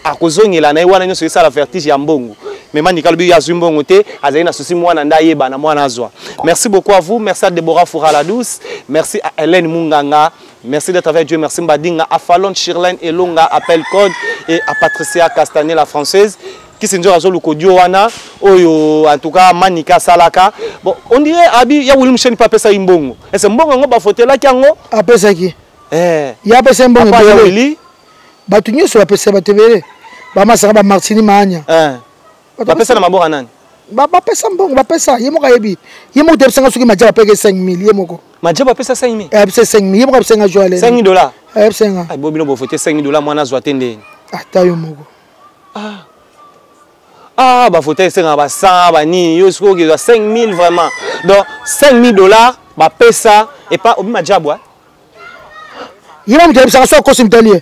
S2: akozongela na wana nyoso esa la vertige ya mbongo mais Manika lobi ya zumbongo te azali na souci mwana ndaye bana mwana azwa merci beaucoup à vous merci à Déborah Foura la douce merci à Hélène Munganga merci d'être avec Dieu merci Mbadinga à Fallon Chirlène Elonga appel code et à Patricia Castanet la française qui s'enjoue à Zolo Kodio wana oyo en tout cas Manika salaka bon on dirait abi ya William Cheni pas pesa imbongo est-ce mbongo ngo ba fotela kiango
S1: apesa ki ya pesa mbongo
S2: beli
S1: batu nyoso ba pesa batebele ba masaka ba Martini Manya
S2: ba pesa na mabora nani
S1: ba pesa mbongo ba pesa yemo ka yebi yemo te pesa ngasuki majaba peke 5000 yemo ko
S2: majaba pesa 5000
S1: pesa 5000 yemo ka pesa nga joale
S2: $5
S1: pesa nga
S2: ay bobino bo fote $5 mwana zwa tende
S1: tayo moko
S2: ba fote senga ba 100 ba ni yo siko ke 5000 vraiment donc $5000 ba pesa et pas obi majabwa
S1: yima mutele pesa so ko simtalier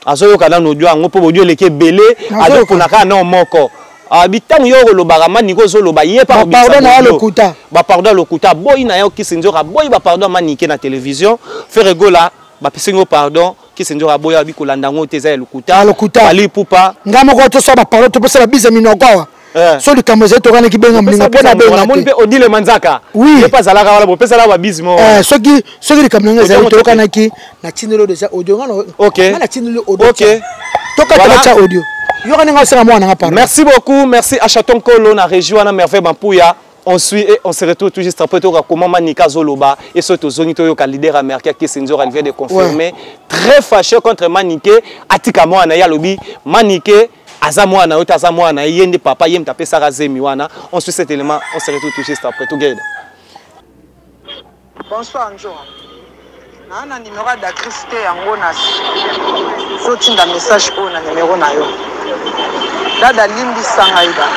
S2: azo yoka na audio ngo po audio leke belé azo ponaka na moko abitango yo lobaka maniko zo loba ye pa
S1: pardon na lokuta
S2: ba pardon lokuta boy na yo kisinjoka boy ba pardon manike na télévision Ferrego la ba pesingo pardon kisinjoka boy abi kolanda ngo teza lokuta ali pupa
S1: ngamo ko to so ba pardon to pesa biza minoko so le kamoze to kana kibenga mlinga pona benga
S2: mon pe odile manzaka
S1: oui
S2: pas zalaka wala bo pesa la ba bizmo
S1: soki le kamoze to kana ki na tinelo déjà audio ngano
S2: OK
S1: na tinelo audio
S2: OK
S1: Toka audio.
S2: Merci beaucoup, merci à Chaton Kolo, na région na merveille Bampouya. On suit et on se retrouve tout juste après comment Manika Zoloba et surtout Zonito ka leader américain qui Senzor vient de confirmer très fâché contre Maniké atika mwana ya lobi Maniké azamwana ota azamwana yende papa yem taper sarazemi wana. On suit cet élément, on se retrouve tout juste après together.
S5: Bonsoir Njo. Na numéro d'Acriste yango na sotinda message o na numéro na yo. Dada limbi sanga ida.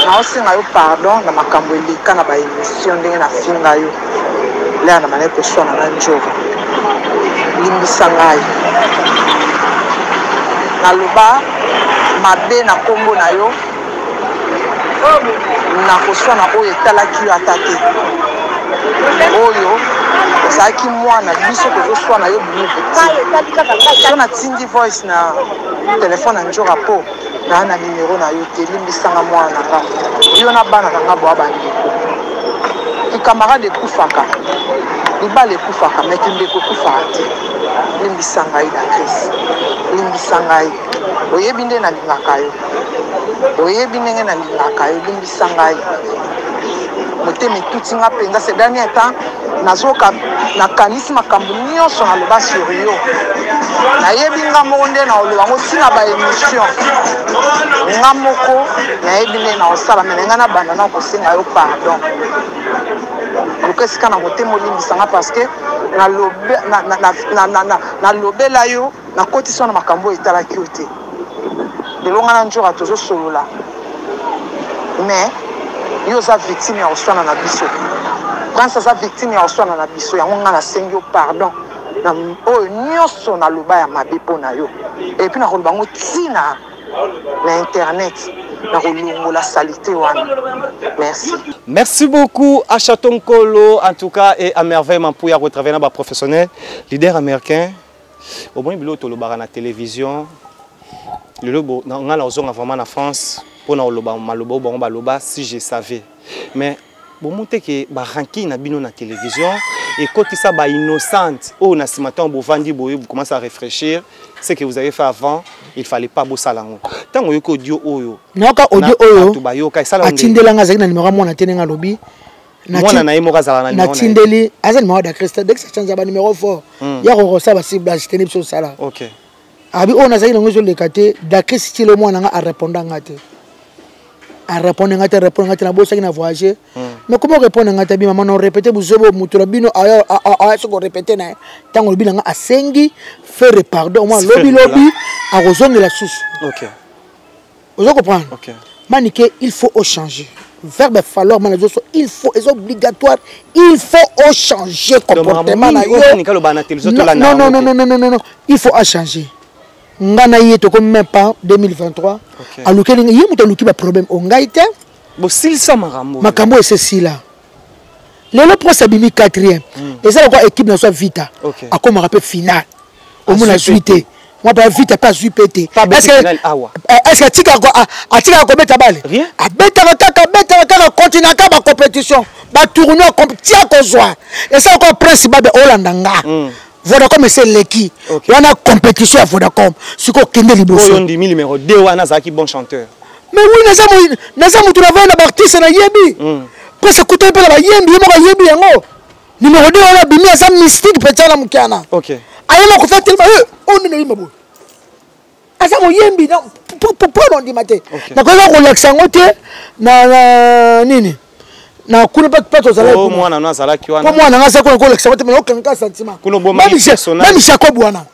S5: Na osinga yo pardon na makambo elika na ba émission ndenge na finga yo. Lea na mane ko sona na Njo. Limbi sanga. Na loba mabe na kombo na yo. Na ko sona o etalaki atate. Oyo osaki mwana biso kozoswa na yo bimiti so na tindi voice na telefone na njoka po na numéro na yo te limbisanga mwana na nga yo na bana na nga boa bandeko kicamarade ekufaka libala ekufaka me kindeko ekufaka te limbisanga ye na Christ limbisanga ye oyebi nde nalingaka yo oyebi ndenge nalingaka yo limbisanga ye motema etutinga mpenza ces derniers temps nazoka nakanisi makambo nyonso naloba sur yo nayebi nga moko nde na oloba ngo ntina baémission nga moko nayebi nde na osala me na nga na banda na kosenga yo pardon luka esika na motema olimbisanga parce que nalobela yo nakotisi wana makambo etalaki yo te lelo nga na nzoka tozosolola mais yo za victime ya oswana na biso quand ça victime ya oswana na biso yango nga na sengi yo pardon na oyo nyonso na loba ya mabe pona yo et puis na koloba ngo tina na internet na kolongola salité wana merci.
S2: Merci beaucoup à Chaton Kolo en tout cas et à merveille Mampouya retravailler na ba professionnel leader américain au moins bilo to lobara na télévision le lobo nga la ozonga vraiment na France pour na loba maloba bon baloba si je savais mais bon monter que ba ranking na bino na télévision et quand ça ba innocente oh na simaton bo vandi boye vous commencez à réfléchir ce que vous avez fait avant il fallait pas bo salango tango yoko audio oyo
S1: noka audio oyo
S2: to ba yoka sala
S1: atindela nga zaki na numéro mwana tenenga lobi
S2: mwana na yemo kazala na numéro
S1: na tindeli azali numéro da Christ dès que ça change ba numéro fort ya ko ça ba cible assisteni biso sala
S2: OK
S1: abi ona zaki ngo zo le kate da Christ style mwana nga a répondre ngate à répondre à bossa qui n'a voyagé mais comment répondre à bi maman non répéter buzobo mutura bino a ce qu'on répéter na tant le bilan a sengi faire pardon moi lobby à rozonner la source
S2: OK
S1: vous comprenez
S2: OK
S1: manique il faut changer verbe falloir manager il faut est obligatoire il faut changer comportement
S2: non
S1: il faut changer ngana yeto comme même pas 2023 alukeli yemu to luki ba problème o ngaite
S2: bo silsa
S1: makambo c'est si là le procès bimi 4e et ça quoi équipe na soit vita a comme rappel final au moins la suite moi pas vita pas UPT est-ce que tika ko beta balle a beta kaka continue ka ba compétition ba tournoi tia ko joie et ça quoi principal de Hollandanga Vodacom c'est l'équipe. Il y a une compétition à Vodacom. Ce qu'on kende liboso.
S2: On dit numéro 2 wana zaki bon chanteur.
S1: Mais oui, nazamu travaille na artiste na yebi. Parce que kuto pela ba yembi mo yebi yango. Numéro 2 wana bimi asa mystique petala mukana.
S2: OK.
S1: Ayema ko fait tellement on ne yima bo. Asa mo yembi na pour on dit maté. Na ko ko relaxa ngote na nini. Na kuna pas tozala
S2: ko mwana na zala ki wana
S1: ko mwana ngasa ko ko leksa mais aucun cas sentiment
S2: kuno bo même
S1: Jacob wana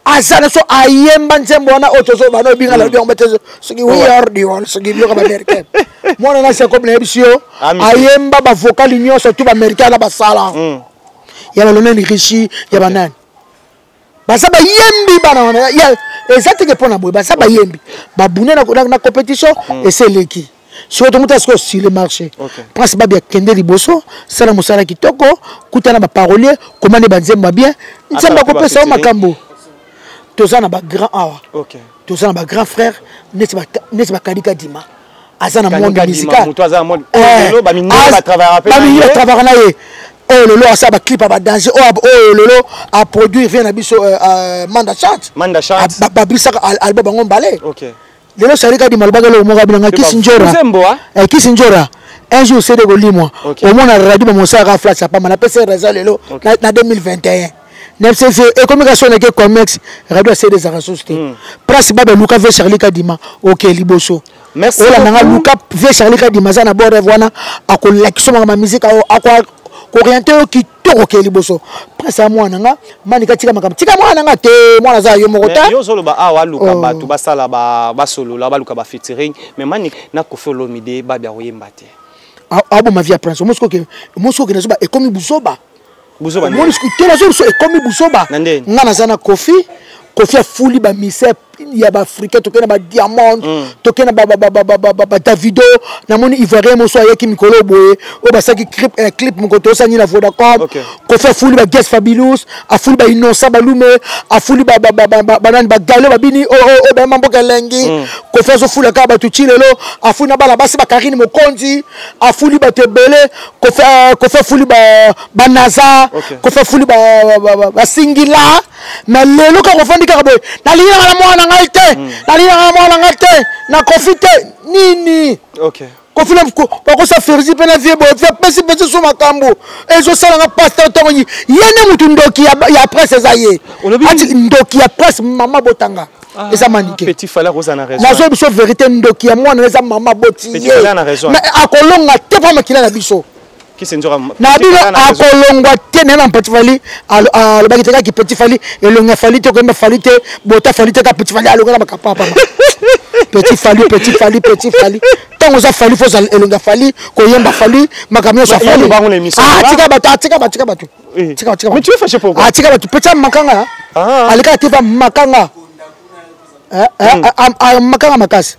S1: azala so ayemba nzembo wana otozo bana binga la biomba tezo soki we are the one soki bioka ba américain mwana na Jacob na ebisio ayemba ba vocal union surtout ba américain na ba sala ya ba lona ni richi ya banani basa ba yembi bana wana ya exactement pona boy basa ba yembi ba bune na compétition et c'est l'équipe. Surtout sur le marché. Principal bien kende liboso, sala musala kitoko, kutana ba parolier, comment ne banzemba bien, nzemba ko pesa o makambo. Tozana ba grand awa.
S2: OK.
S1: Tozana ba grand frère, nesi ba kadika dima. Azana monde musical.
S2: Muto azana monde. Ba mingi ba travailler
S1: Ba mingi travailler na ye. oh lolo asa ba clip ba danger oh lolo a produire vient na biso Manda Chant ba bisa album bango balé
S2: OK
S1: lelo sarika di malbaga lo mo ga binanga Kisinjora un jour c'est de golimwa au moins na radio mo sa ga flash pa mana pese raison lelo na 2021 NFCC et communication que Comex radio c'est des société presse ba Luka ve Charlie Kadima OK liboso merci ola nanga Luka ve Charlie Kadima za na bord wana akolakisho ma musique akwa orienté qui OK liboso presse moi nanga manika tika makam tika moi nanga te moi za yo mokota
S2: yo zolo ba awa Luka batu basala ba solo la ba Luka ba featuring mais manika na kofolo mide ba bia oyemba te
S1: abo ma vie prince Mosco que nazoba et comme Busoba
S2: Busoba
S1: moi discuter la zone et comme Busoba ngana zana Kofi a fouli ba mise ya ba africain to kena ba diamond to kena ba Davido na moni ivoirien mo so ayeki mikolo boye o ba saki clip mo ko to sani na Vodacom Kofi a fouli ba Guest Fabulous a fouli ba Innocent Balume a fouli ba nan ba Galo ba bini o ba mambo kelengi Kofi a so fouli ka ba tuchilelo a fouli na bala basi ba Karine Mokonzi a fouli ba Tebele Kofi a fouli ba Naza Kofi a fouli ba Singila na lelo ka ko fandi ka boy na lina na mwana ngalte na lina na mwana ngalte na Kofi nini
S2: OK
S1: Kofi na ko sa ferzi pena vie boy fait pesi so makambo ezo sala nga pasteur tongi yene mutu ndoki ya presse zaye ati ndoki ya presse mama botanga eza manike
S2: petit fala rosa na raison
S1: nazo biso vérité ndoki ya mwana eza mama boti
S2: petit fala na raison
S1: mais akolonga te pa makila na biso
S2: Kisinjora
S1: na bino akolongwa te na petit fali alobaki te ka petit fali elonga fali te ko mba fali te bota fali te ka petit fali alonga na bakapapa petit fali tango za fali fo elonga fali ko yemba fali makamio sa fali tika bato
S2: mais tu es fâché pourquoi
S1: tika bato petit makanga alika te pa makanga makanga makasi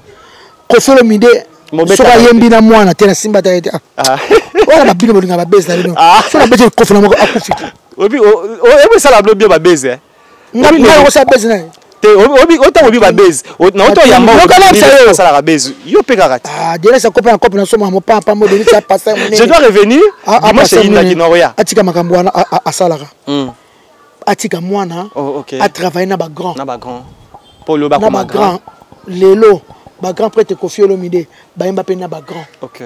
S1: ko felo mide soka yembi na mwana tena simba ta ete wala babino bolinga babeza lino so na bete Kofi na moko akufi
S2: obi o sala blobie babeza
S1: ngabi na ko sa beza na
S2: te obi obi babeza na oto yamba o sala babeza yo peka kati
S1: déjà ça copain na soma mo papa mo de ça passer mon
S2: je dois revenir dimanche ina kinoria
S1: atika makambo wana asalaka atika mwana a travailler na ba grand
S2: polo ba
S1: comme grand lelo ba grand prêtre Kofi Olomide ba yemba pe na ba grand
S2: OK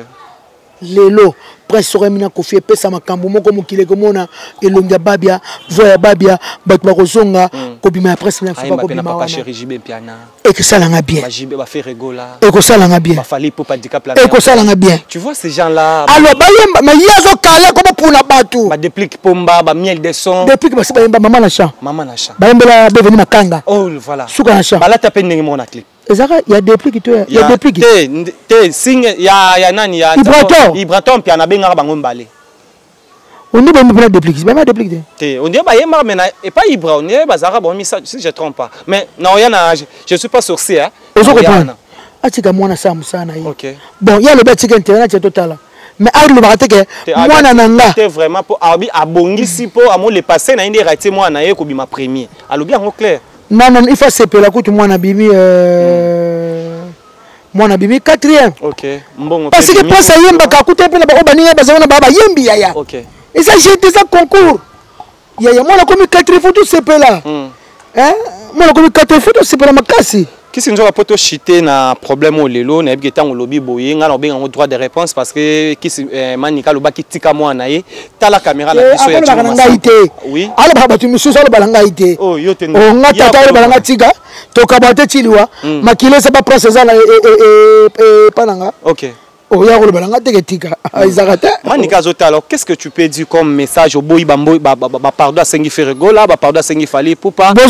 S1: lelo presse remina Kofi pesa makambo moko mokile komona elonga babia voya babia batu bakozonga kobima ya presse na
S2: fa kobima papa chéri jibe piana
S1: et que ça langa bien
S2: ba jibe ba fait rigola
S1: et que ça langa bien
S2: ba fali pour pas handicap la
S1: et que ça langa bien
S2: tu vois ces gens là
S1: alors ba yemba ma yazo kala comme pour na batu
S2: ba déplique pomba ba miel de son
S1: déplique ba yemba maman na cha ba yemba ba venu makanga
S2: oh voilà
S1: suka na cha
S2: ba la taper ndenge mon clip
S1: ezaka il y a des prix qui te il y a des prix
S2: te signe ya nani ya Ibraton puis ana benga bango mbale
S1: on dit même pas des prix même des prix
S2: te on dit ba yema mais et pas Ibra on est bazara bon message si je trompe pas mais non ya na je suis pas sorcier hein
S1: ozo comprendre atika mwana samu sana yi
S2: OK
S1: bon il y a le bâti internet total mais ari le bâti que mwana nanga
S2: te vraiment pour abi abongisi po amo le passé na indi raté mwana ye ko bima premier alobi en clair
S1: non il faut se peler coup moi na bimi moi bimi 4e
S2: OK mbongo
S1: parce que pense yemba ka kuté pe na ba baninga bazana ba yembi yaya
S2: OK
S1: et ça j'ai des concours yaya moi na comme 4 faut tout se peler hein moi na comme 4 faut tout se peler makasi
S2: Kisinjora poto chité na problème au lelo na ebgeta ngolobi boye nga na benga ngo droit de réponse parce que kisi manika loba kitika mwana ye tala caméra na biso ya
S1: oui ala ba batu misu sala balanga ite
S2: oh yo te
S1: o nga tata ala balanga tika to kabate chiliwa makile se ba process ala pananga
S2: OK
S1: oh ya ko balanga tika izakata
S2: manika zota alors qu'est-ce que tu peux dire comme message au boy bamboy ba pardon sengi feregola ba pardon sengi fali poupa ba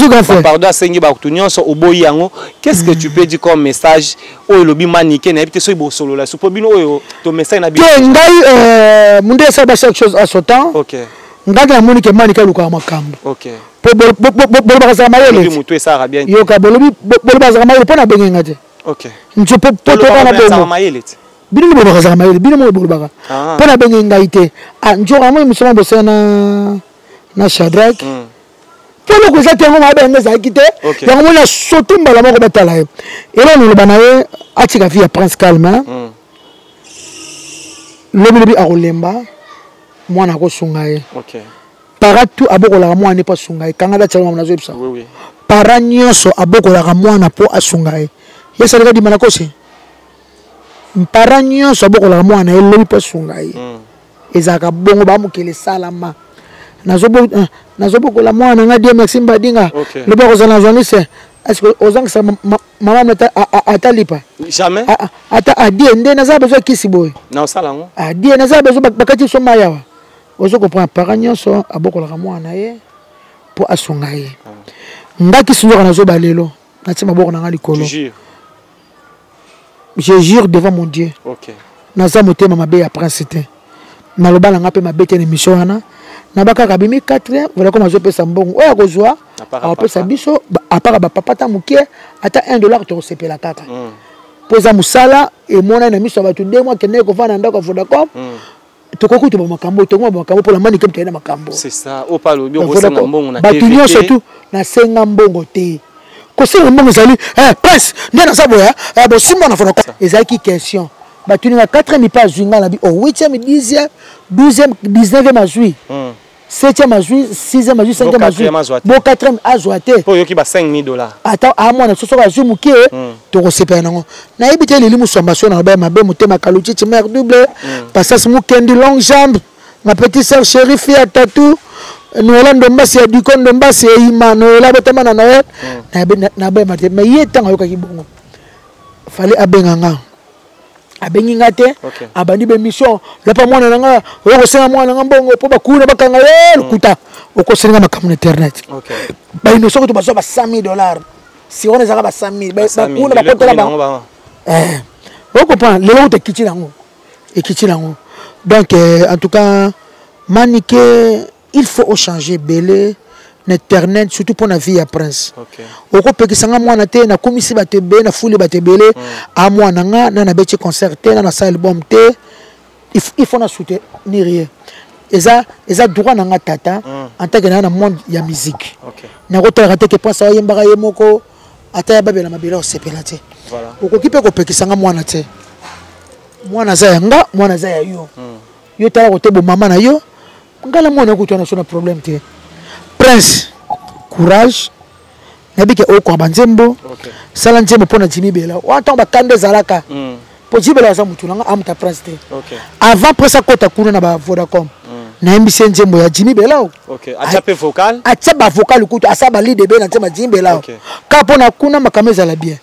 S2: pardon sengi ba kutunyo so au boy yango qu'est-ce que tu peux dire comme message au lobi manike na ebite so ibo solo la supo bino oyo to message na bi
S1: ngai munde sa ba chaque chose à son temps
S2: OK
S1: ngai na monike manika luka makambo
S2: OK
S1: bolo bakasa mayele
S2: mutu esara bien
S1: yo ka bolo bakasa mayele pona benga te
S2: OK
S1: nje pe na benga
S2: mayele
S1: bino mo bakasa mayele bino mo bolo baka pona benga ngai te njora mo misoma bosana na Shadrach polo ko zatengo mabenga za kite yango mo na sotumba la moko batala ye elo no bana ye atika via Prince Calme lobi a olemba mwana ko sunga ye.
S2: OK.
S1: Para tout abokolaka mwana pas sunga ye. Kanga dati mwana nazo ebisa.
S2: Oui.
S1: Para nyonso abokolaka mwana po asunga ye. Yesa leka di manakosi. Para nyonso abokolaka mwana ye lobi po sunga ye. Ezaka bongo ba mukele salama. Nazo bokola mwana nga die Maxime Badinga. Le ba kozana journaliste. Est-ce que aux ça maman atalipa?
S2: Jamais.
S1: Ata adie ndé naza besoin kisi boy.
S2: Na osala ngo.
S1: Adie naza besoin bakati soma yawa. Ozo comprendre para nyonso abokolaka mwana ye po asunga ye. Ngaki sinyoka nazo balelo. Nati maboko na nga likolo. Je jure devant mon Dieu.
S2: OK.
S1: Naza motema mabe ya prince te. Naloba nga pe mabete na mission wana. Nabaka kabimi 4 voilà comment je peux ça mbongo. Oya kozwa. Après ça biso à part ba papa ta mukie ata $1 to sepela kaka. Poza musala et mona na miso ba tu 2 mois kene ko fana ndako Vodacom. Tokoku to ba makambo to ngwa makambo pour la mani comme na makambo.
S2: C'est ça. O palo bio ko senga mbongo na
S1: TV. Ba tunyo surtout na senga mbongo te. Ko senga mbongo zali presse ndena saboya bo simba na Vodacom. Ezaki question. Ba tunyo 4 mi pas zwinga la bi au 8e 10e 12e 19e azui. 7e azui 6e azui 5e azui. Bo 4e azoate.
S2: Po yoki ba $5,000.
S1: Ata amona soso azui mukie to ko sepena ngo. Na ibite leli musombaso na ba mabe mutema kaluchi ti mer double. Passage mukendi long jambe. Ma petite sœur chérie fille à tatou. Noël ndombasi ya diko ndombasi ya ima Noël betama na Noël. Na ba mate mais yetanga yoka kibongo. Fallait abenganga. Abengi ngate abandi be mission la pa mwana nga oko senga mwana nga mbongo po bakuna bakanga ye lukuta oko senga makamu internet ba ino soko to baso ba $100,000 si on ezaka ba 100,000 bakuna bakotola ba oko pa lelo te kichilango et kichilango donc en tout cas manique il faut changer belé Internet surtout pour la vie à prince. Oko pekisanga mwana te na komisi batebe na fuli batebele a mwana nga na beti concerté na sa album te il faut na soutenir eza droit na nga tata en tant que na monde ya musique. Na ko tera te ke pense wa yembaka yemoko ata ya babela mabela o sepela te. Voilà. Oko kipe ko pekisanga mwana te. Mwana za yanga mwana za ya yo. Yo tala ko te bo mama na yo ngala mwana ko tona sona problème te. Prince, courage. Nabike oko banzembo. Sala nzembo pona Jimmy Bela. Wata ba kande zalaka. Po Jimmy Bela za mutu nanga amta Prince te. Avant presa kota kuna na ba Vodacom. Na mbise nzembo ya Jimmy Bela.
S2: Achape vocal.
S1: Acha vocal kutu asaba lead be na nzemba Jimmy Bela. Ka pona kuna makameza la bien.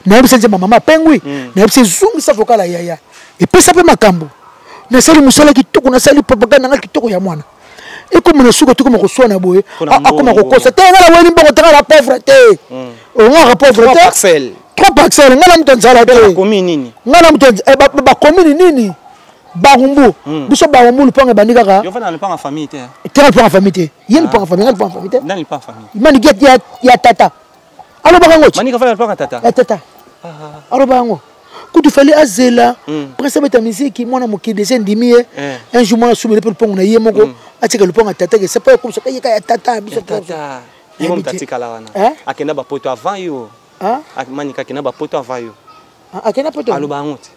S1: Na mbise nzemba mama pengwi. Na mbise zungu sa vocal ya ya. Et pesa pe makambo. Na sali musala kitoko na sali propaganda nga kitoko ya mwana. Et comme on a su que tout comme on reçoit na boye, comme on reçoit, c'était la wani bon terrain la pauvreté. On a la pauvreté. Trois parcelles. Ngala mtonzala te.
S2: Commune nini.
S1: Ngala mtonzala ba commune nini. Barumbu. Biso barumbu le panga bandika ka.
S2: Yo fana le panga famille te.
S1: Terrain panga famille te. Yel panga famille, ngala panga famille te.
S2: Nan le panga famille.
S1: Mani get ya tata. Alo bakango.
S2: Mani ka fana le panga tata.
S1: Ya tata. Alo bakango. Quand il fallait azela, presque mettre musique, moi na moki descend dimie. Un jour moi soumis le pont na yemoko, atika le pont à tata, c'est pas comme ça qu'il y a tata,
S2: tata. Yemom tatika la wana. Akena ba poto avant yo. Manika kena ba poto avant yo.
S1: Akena poto.
S2: Alo ba ngote.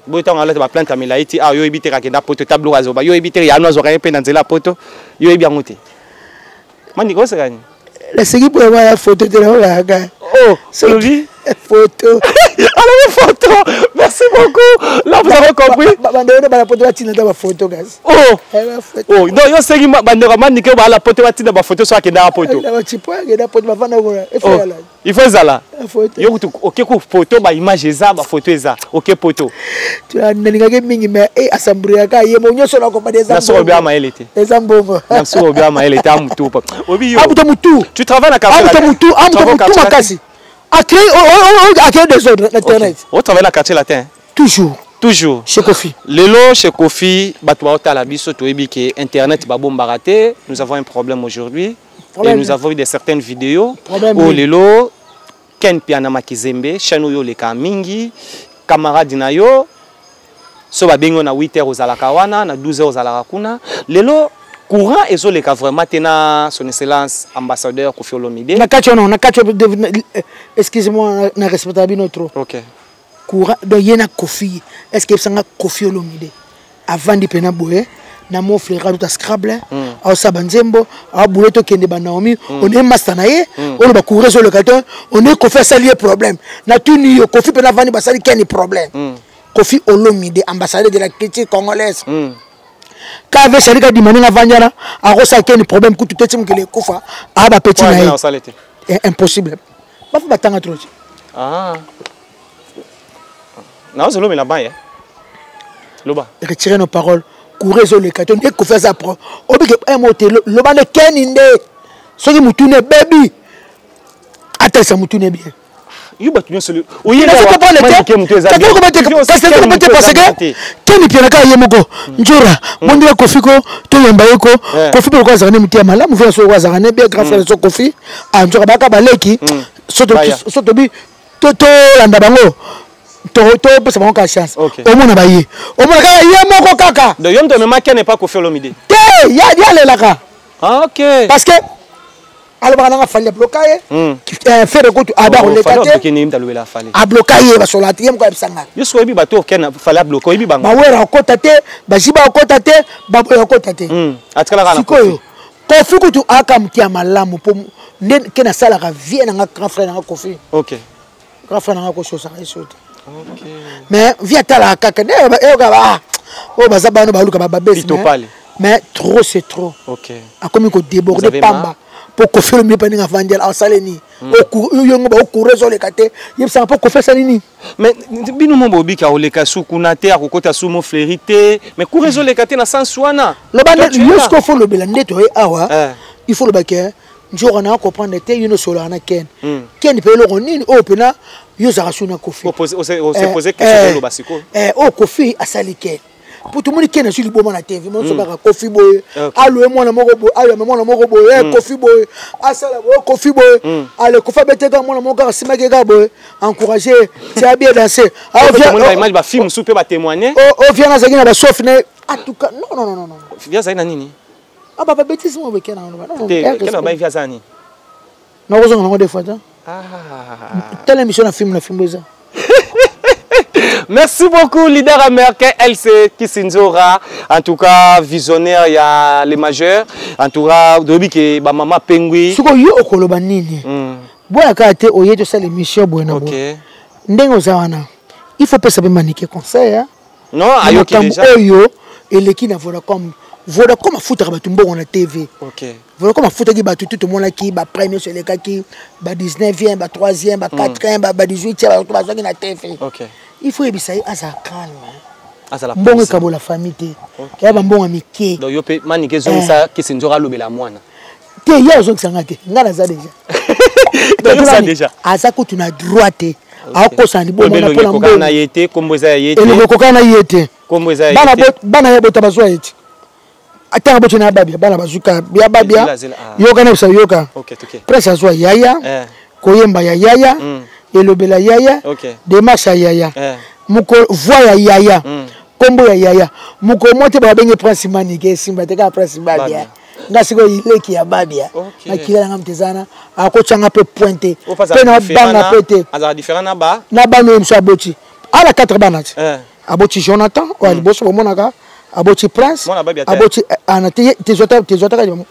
S2: Boto ngala ba plante milaiti, yo ebite ka kena poto tableau azo ba yo ebite ya no azo ka pe na nzela poto, yo ebi ngote. Mani ko sekani.
S1: La série pour avoir la photo de la gars.
S2: Oh, c'est lui.
S1: Photo.
S2: Alors, photo. Merci beaucoup. Là, vous avez compris.
S1: La photo la photo, gars.
S2: Oh. Oh, non, yo série bandera ni que la photo watina ba photo so akenda photo. Il faut ça là. Yo tu OK ko photo ba image eza ba photo eza. OK photo.
S1: Tu as ningake mingi mais assemblée ka yemo nyoso na ko ba des
S2: na so obia maelete.
S1: Des ambongo.
S2: Na so obia maelete amutu. Obi yo.
S1: Amutu.
S2: Tu travailles à quartier.
S1: Amutu makasi. À créer des ordres internet.
S2: On travaille à quartier latin.
S1: Toujours.
S2: Toujours.
S1: Chez Kofi.
S2: Lelo chez Kofi, batwa la biso to ebiki internet ba bomba raté. Nous avons un problème aujourd'hui. Et nous avons eu des certaines vidéos où lelo ken piana makizembe, chaîne yo le kamingi, camarade na yo so ba bengo na 8h aux alakawana, na 12h aux alakuna. Lelo courant et les cas vraiment tena son excellence ambassadeur Kofi Olomide.
S1: Na kacho non, na kacho excusez-moi na respectable notre.
S2: OK.
S1: Courant donc yena Kofi. Est-ce que ça nga Kofi Olomide avant de pena boye na mon frère tout à Scrabble au Sabanzembo au Bouleto Kende Banaomi on est mastanaye on va courir sur le carton on est Kofi ça lié problème na tout ni Kofi pe na vani basali quel problème Kofi Olomide ambassadeur de la critique congolaise quand avait Shalika di manina vanjana a rosa quel problème que tout est que les Kofa a ba petit na impossible ba fa batanga trop
S2: non c'est l'homme là-bas Loba.
S1: Retirer nos paroles, courir sur le carton, dès qu'on fait ça pro. Obi un mot loba ne keninde. Ce qui mutune baby. Attends ça mutune bien.
S2: Yuba tu celui. Oui,
S1: il faut pas le temps. Parce que Keni Pianaka Yemoko, Njura, Mondira Kofiko, Toyambayoko, Kofi pourquoi ça ne mutia mala, mu faire so wa ça ne bien grave so Kofi, Njura Baka Baleki, Sotobi, Toto Landabango. Toto parce que mon chance au monde bailler au monde yemoko kaka
S2: de yom de même qui n'est pas Kofi Olomide
S1: ya le laka
S2: OK
S1: parce que alors on a fallu bloquer faire ko tu aba le kate a bloquer ba sola tiem ko ebsanga
S2: yusko ebi bato ken fallait bloquer ebi banga
S1: ba wera ko tate ba jiba ko tate ba boya ko tate
S2: atkala kana
S1: Kofi Kofi ko tu akam kia malamu po nden kena sala ka vie na grand frère na Kofi
S2: OK
S1: grand frère na ko chose ça OK mais via tala kaka oh bazabano baluka bababesi mais trop c'est trop
S2: OK
S1: a comme ko déborder pamba pour ko faire mieux pendant vandel en saleni yongo ba ko réseau le kate yebsa pas ko faire saleni
S2: mais bino mombo bika o le kasu kuna te akokota sumo flerité mais ko réseau le kate na sans wana
S1: le bande yusko fo le belande to awa il faut le baké njora na comprendre te yuno solo na ken pe lo nini opena yoza rasuna Kofi
S2: on s'est posé question de basiko
S1: Kofi asalike pour tout le monde qui est sur le bon na TV mon so ka Kofi boy allo moi na moko boy allo moi na moko boy Kofi boy asala boy Kofi boy allo Kofi beteka moi na moko simake ga boy encourager tu as bien dansé
S2: vient image ba film souper ba témoigner
S1: vient na zaki na ba sauf ne en tout cas non
S2: vient ça na nini
S1: ba bêtise mo bekena non
S2: quel ba vient ça ni
S1: non vous on des fois telle émission na film ça.
S2: Merci beaucoup, leader américain LC Kisinzora. En tout cas, visionnaire, il y a les majeurs. En tout cas, depuis que maman Pengui.
S1: Ce que yo okoloba nini. Boya kate oye to sala émission boyna bo. Ndengo zawana. Il faut pas savoir maniquer conseil hein.
S2: Non, ayo ki déjà.
S1: Oyo eleki na Vodacom a foutre ba tumbo on la TV.
S2: OK.
S1: Vodacom a foutre ki ba tout le monde qui ba premier sur les cas qui ba 19e, ba 3e, ba 4e, ba 18e, ba zo ki na TV.
S2: OK.
S1: Il faut ebisa asa calme.
S2: Asa la
S1: bongo ka la famille te. Ya ba mbongo mike.
S2: Donc yo pe maniquer zo ça qui Sinzora lobela mwana.
S1: Te ya zo sanga te. Ngana za déjà.
S2: Donc ça déjà.
S1: Asa ko tu na droite. Ako sa ni bongo na pona
S2: mbongo. Na yete komboza yete.
S1: Ele ko kana yete.
S2: Komboza yete.
S1: Bana ya bota bazwa yete. Atanga bocho na babia bana bazuka bia babia yoka na bisa yoka
S2: OK.
S1: presse azwa yaya koyemba ya yaya elobela yaya démarche ya yaya muko voix ya yaya kombo ya yaya muko mote ba benge prince manike simba te ka prince babia ngasiko ileki ya babia na kila ngamtezana akochanga pe pointer pe na banga pete
S2: azala différent na ba
S1: no mso aboti ala 4 banati aboti Jonathan o aliboso bomonaka aboti prince aboti anate tezota kadima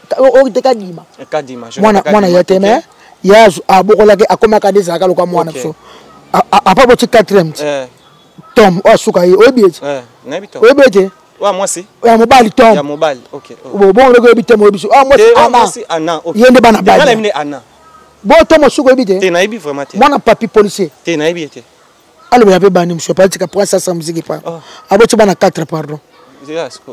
S1: mwana ya teme ya abokola ke akomaka des akalo kwa mwana so apa boti 4e tom o suka yi obiete obiete
S2: wa mwasi
S1: ya mobali tom
S2: ya mobali OK
S1: bon le go bitemo biso mwasi
S2: ana OK
S1: yende bana bali
S2: ngala mine ana
S1: bo tomo suko ebite
S2: te na ibi vraiment te
S1: mwana papi policier
S2: te na ibi te
S1: alors il y avait bani monsieur politique pour ça sa musique pas aboti bana 4 pardon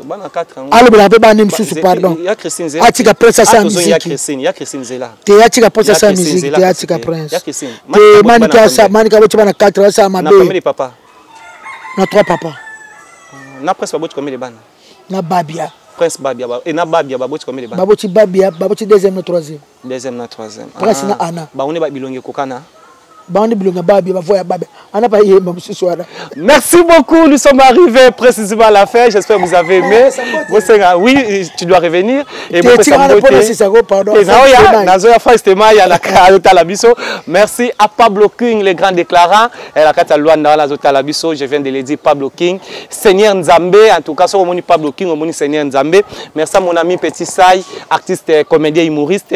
S2: bana 4
S1: alors il y avait bani monsieur pardon
S2: ya Christine Zela
S1: atika prince sa musique
S2: ya Christine Zela
S1: te atika prince sa musique te atika prince te manika sa manika aboti bana 4 sa mabe
S2: na combien de papa
S1: na 3 papa
S2: na prince baboti combien de bana
S1: na babia
S2: prince babia et na babia baboti combien de bana
S1: baboti babia baboti deuxième na troisième
S2: na troisième
S1: prince na ana
S2: ba on est ba bilonge kokana Merci beaucoup, nous sommes arrivés précisément à la fin, j'espère que vous avez aimé. Oui, tu dois revenir. Merci à Pablo King, le grand déclarant. Je viens de le dire, Pablo King, Seigneur Nzambe, en tout cas, sur le Pablo King, au Seigneur Nzambe. Merci à mon ami Petit Sai, artiste, comédien, humoriste,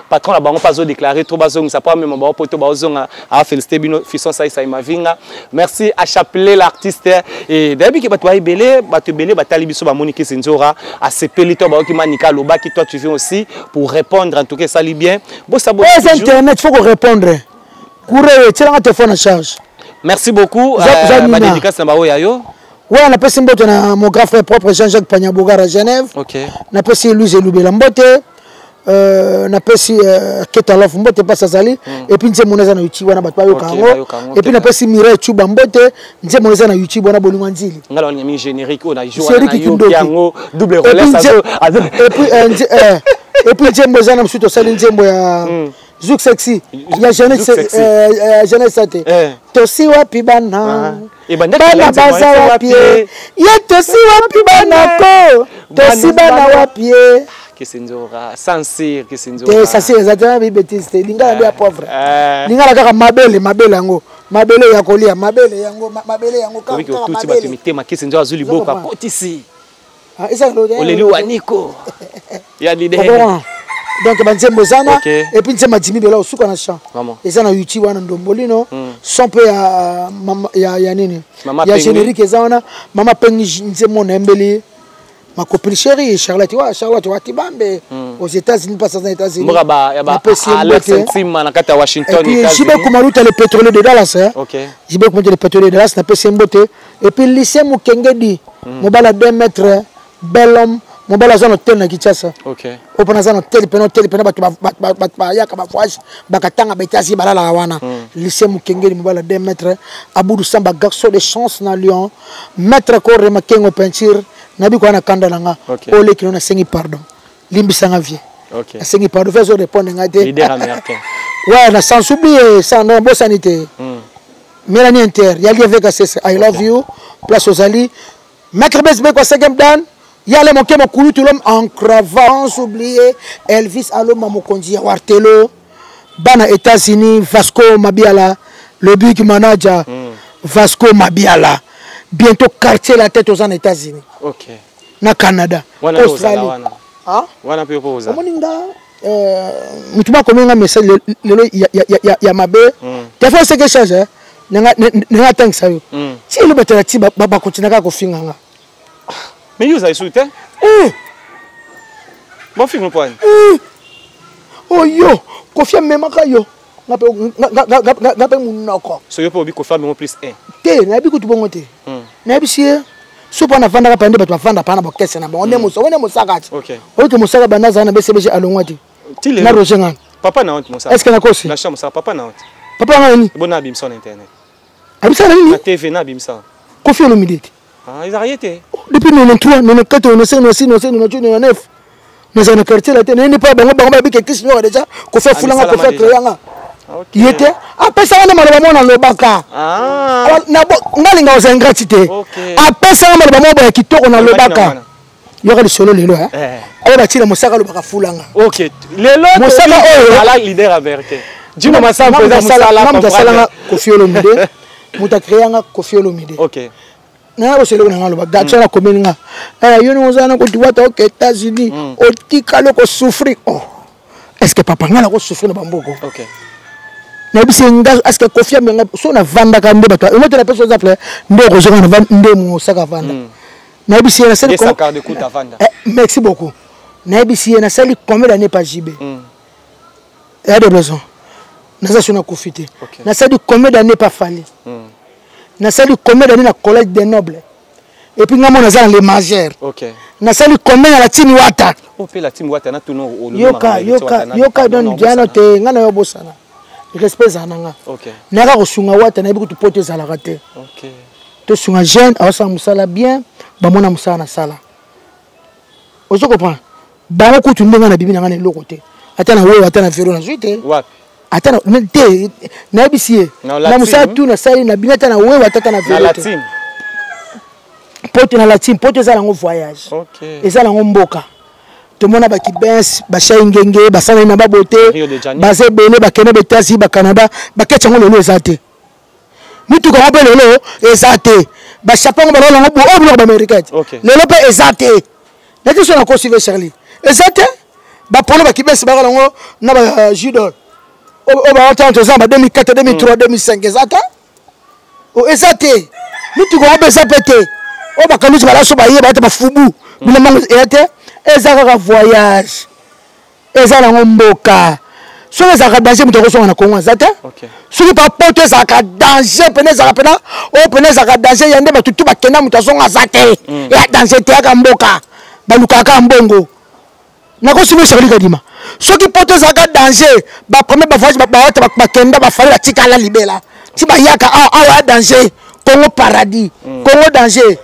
S2: patron, on pas déclaré, trop bazon, ça pas même poto bazon à féliciter Fisson Sai Sai Mavinga. Merci à Chapelet, l'artiste, et d'habitude qui battu belé, batali biso ba Monique Senzora, à ces pelito ba qui manika loba qui toi tu viens aussi pour répondre en tout cas ça lit bien. Bon ça bon.
S1: Internet faut qu'on répondre. Courez, tiens un téléphone en charge.
S2: Merci beaucoup. Ma dédicace na ba oyayo.
S1: Ouais, on a passé mon grand frère propre Jean-Jacques Pagnabogar à Genève.
S2: OK.
S1: On a passé Louise Loubela Mbote. On a passé Ketalof Mbote pas Sazali et puis nous moneza na YouTube na batwa yo kango et puis on a passé Mireille Chuba Mbote, nous moneza na YouTube na Bolungwanzili.
S2: Ngalo on a mis générique on a joué na yo double relais ça.
S1: Et puis Njembo zana msuto sali Njembo ya Zouk Sexy. Ya jeunesse sate. Tosi wapi bana. Bana baza wapi. Ya tosi wapi bana ko. Tosi bana wapi.
S2: Kisenzora, Sansir, Kisenzora.
S1: Sansir, exactement, oui, bêtise. Linga la pauvre. Linga la gara mabele yango. Mabele ya kolia, mabele yango.
S2: Oui, que tout ce bâtiment, tema Kisenzora zuli boka potisi. Ah, isa lo. Oleli waniko. Ya l'idée.
S1: Donc banzembo zana et puis nzema Jimmy Bela osuka na champ. Et ça na YouTube wana ndombolino. Son peu ya nini? Ya générique ezana, mama pengi nzemo na mbeli. Ma copine chérie, Charlotte, tu vois, Tibambe, aux États-Unis, pas aux États-Unis.
S2: Washington.
S1: Et puis, j'ai beaucoup le pétrolier de Dallas. J'ai beaucoup le pétrolier de Dallas, et puis, le lycée Mukengedi, mon bal à 2 mètres, bel homme, mon bal à zone hôtel na Kinshasa. Ok. Au pendant hôtel, Bakatanga, Betasi, Balala, Wana. Lycée Mukengedi, mon bal à 2 mètres, Aboudou Samba, garçon de chance dans Lyon, maître corps, Makengo peinture. Nabi kwa na kanda nanga ole kino na sengi pardon limbi sanga vie OK na sengi pardon faisons répondre ngate
S2: leader américain
S1: ouais na sans oublier sans non bon sanité Mélanie Inter yali avec ACC I love you place aux Ali maître Besbe kwa 5e dan yale moke mokulu tout l'homme en cravant oublier Elvis allo mamokonzi wartelo bana États-Unis Vasco Mabiala le big manager Vasco Mabiala. Bientôt quartier la tête aux États-Unis.
S2: Ok.
S1: Na Canada. Australie.
S2: Ah? Wana pe poza.
S1: Omoninga mutuma komenga message ya mabe. Des fois c'est quelque chose hein. Nenga tank sayo. Si le batela ti ba continue ko finganga.
S2: Mais you za soute? Bon film point.
S1: Oh yo, confia même ka yo. Ngape munoko.
S2: So yo po bi ko fami plus 1.
S1: Te na bi ko tubongo te. Na bi sie so pa na vanda ka pande batwa vanda pa na bokese na ba one musaka. OK. Oto musaka banaza na BCBG alongwati. Na rojenga.
S2: Papa na honte musaka.
S1: Est-ce que na kosi?
S2: Na chama papa na honte.
S1: Papa na nini?
S2: Bona bimsa na internet.
S1: Abisa na nini?
S2: Na TV na bimsa.
S1: Kofi Olomide.
S2: Ah, ils arrêté.
S1: Depuis 93, 94, 96, 99. Nous avons quartier là, n'est pas bon que Christophe déjà qu'on fait foulanga qu'on fait créanga. Il était après ça on a malheureusement dans le baka. Ah. Alors na linga aux ingratité. Après ça on a malheureusement qui tourne dans le baka. Il y aura le solo lelo hein. Alors ba tira mosaka le baka foulanga.
S2: OK. Lelo mosaka ala leader américain. Dino masa président
S1: Moussa Kofi Olomide. Muta créanga Kofi Olomide.
S2: OK.
S1: Na ko selo ngalo ba gacha na komeninga yo no zana ko tuwata aux États-Unis otika loko souffrir est-ce que papa ngala ko souffrir na bamboko
S2: OK
S1: na bisenga est-ce que Kofi amenga so na vanda ka mbe bato mo tela personne zaple ndo ko zonga na nde mo saka vanda na bisenga sel ko
S2: saka de kuta vanda
S1: merci beaucoup na bisenga sel combien d'années pas JB il y a des raisons na ça sona Kofi na sel combien d'années pas Fali na sali combien d'années na collège des nobles et puis ngamo na za les majeurs
S2: OK
S1: na sali combien na la timi wata
S2: o pe la timi wata na tuno o
S1: yoka don diana te ngana yo bosana respect za nanga
S2: OK
S1: na ka ko sunga wata na biku tu pote za la raté
S2: OK
S1: to sunga jeune awasa musala bien ba mona musala na sala ozo comprend ba ko tu ndenga na bibi na ngana loko te ata na wewe ata na fero na zuite
S2: wapi
S1: Attends, te na bisi na musa tu na sali na binata na wewe tata na vérité.
S2: Na latine.
S1: Pote na latine, pote za lango voyage.
S2: OK.
S1: Eza lango mboka. Tout le monde a kibens, basha ingenge, basana na babote, basé belé, bakene betasi, ba Canada, baketcha ngolo ezate. Mutu ko ngobele lelo ezate. Ba chapon ba lelo ngobo obulo ba America. Lelo pe ezate. Nati so na ko suivre Charlie. Ezate. Ba polo ba kibens ba lango na ba judol. O ba entendre ça ba 2004, 2003, 2005 ezate. O ezate. Mutu ko ngobele zapete. O ba kalusi ba la so ba yeba ba fubu. Bila mango ezate. Ezaka voyage. Ezala ngomboka. So ezaka danger muto ko so na Congo ezate.
S2: OK.
S1: Soki pa poto ezaka danger pene ezaka pena o pene ezaka danger yande batutu bakenda muto azonga zate. Ya danger te aka mboka. Balukaka mbongo. Nako sime Charlie Kadima. Soki poto ezaka danger ba premier ba voyage ba wata bakenda ba fali tika la libela. Ti ba yaka awa danger. Congo paradis. Congo danger.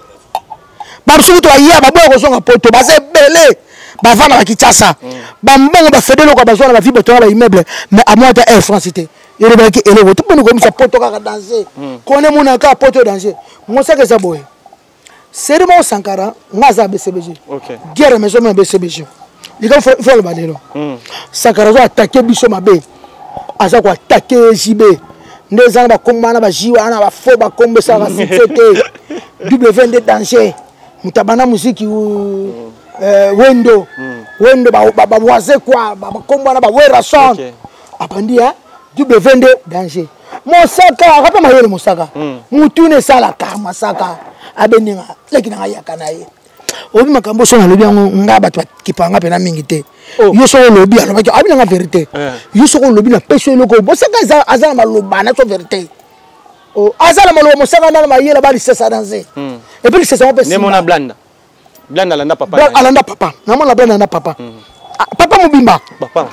S1: Babsuku to ya babo ko songa poto ba se belé. Ba vana ba Kinshasa. Ba mbongo ba fedelo ko ba zona ba fibre to ba immeuble mais à moi ta Air France te. Il est qui élève tout monde comme ça poto ka danger. Connaît mon ka poto danger. Moi ça que ça boy. C'est mon Sankara, ngaza BCBG.
S2: OK.
S1: Guerre maison na BCBG. Il faut le balelo. Sankara zo attaquer biso mabe. Aza ko attaquer JB. Ndeza ba komana ba jiwa na ba fo ba kombe ça ba cité. W22 danger. Mutabana muziki wendo wendo ba voisin quoi ba kombo na ba wera son apandi W22 danger Mosaka rapa mayele Mosaka mutune sala ka Mosaka abeninga lekina yaka naye obi makambo so na lobi nga batwa kipanga pena mingi te yo so lobi alo baki abina nga vérité yo so lobi na peso loko Mosaka azana maloba na so vérité azala maloba Mosaka na mayele ba lisesa danser et puis lisesa on peut
S2: Nemona blanda blanda alanda papa
S1: alanda papa namona blanda na papa papa mobimba
S2: papa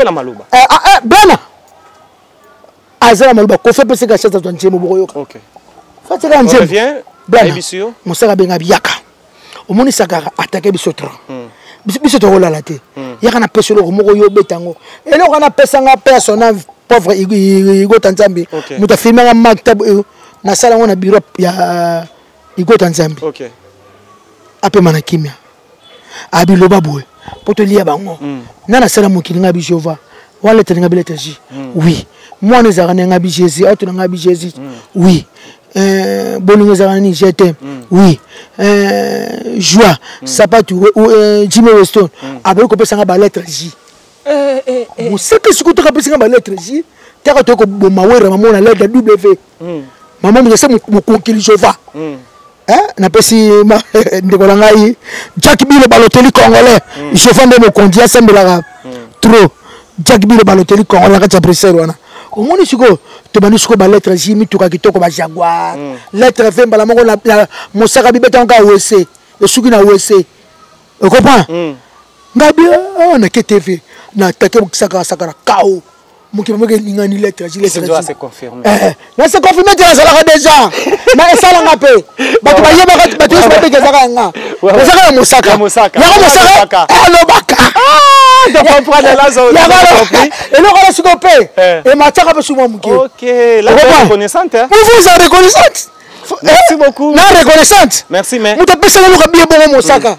S2: la maloba
S1: blanda azala maloba ko fait pese ka chata to njemo boyo
S2: OK
S1: fatira njemo
S2: revient
S1: blanda Mosaka benga biaka omoni saka attaquer bisotra bisotra la te yaka na peso lo moko yo betango eloko na pesanga personnage pauvre Igo Tanzambi muta filmer maktab na sala ngona bureau ya Igo Tanzambi
S2: OK
S1: ape mana kimia abi loba boy poto liya bango nana sala mokilinga bi Jehova wala telinga bi leteji oui moi ne zara nga bi Jésus auto nga bi Jésus oui bolingo zara ni j'étais oui joie sapatu Jimmy Weston abe ko pesa nga ba lettre J mo seke sikuto ka pesa nga ba lettre J teka to ko boma wera mamona lettre W maman mo se mo konkili Jehova na pesi ndekola ngai Jack Bile Balotelli congolais je fais mon conduit sembela trop Jack Bile Balotelli congolais ka chapresser wana omoni siko to bani siko ba lettre jimi to ka kitoko ba jaguar lettre fe mbala moko na Mosaka bibeta nga wese esuki na wese o comprend ngabi na KTV na take saka saka kao muki moko lingani lettre jile
S2: c'est doit se confirmer
S1: na se confirmer tu ça déjà na esala ngape bato ba yeba bato ba peke zaka nga Mosaka Mosaka Mosaka alobaka
S2: de comprendre la zone
S1: et le reste scopé et mataka pe souvent muki
S2: OK la reconnaissante
S1: vous êtes reconnaissante
S2: merci beaucoup
S1: na reconnaissante
S2: merci mais
S1: muta pesa lo ka bien bon Mosaka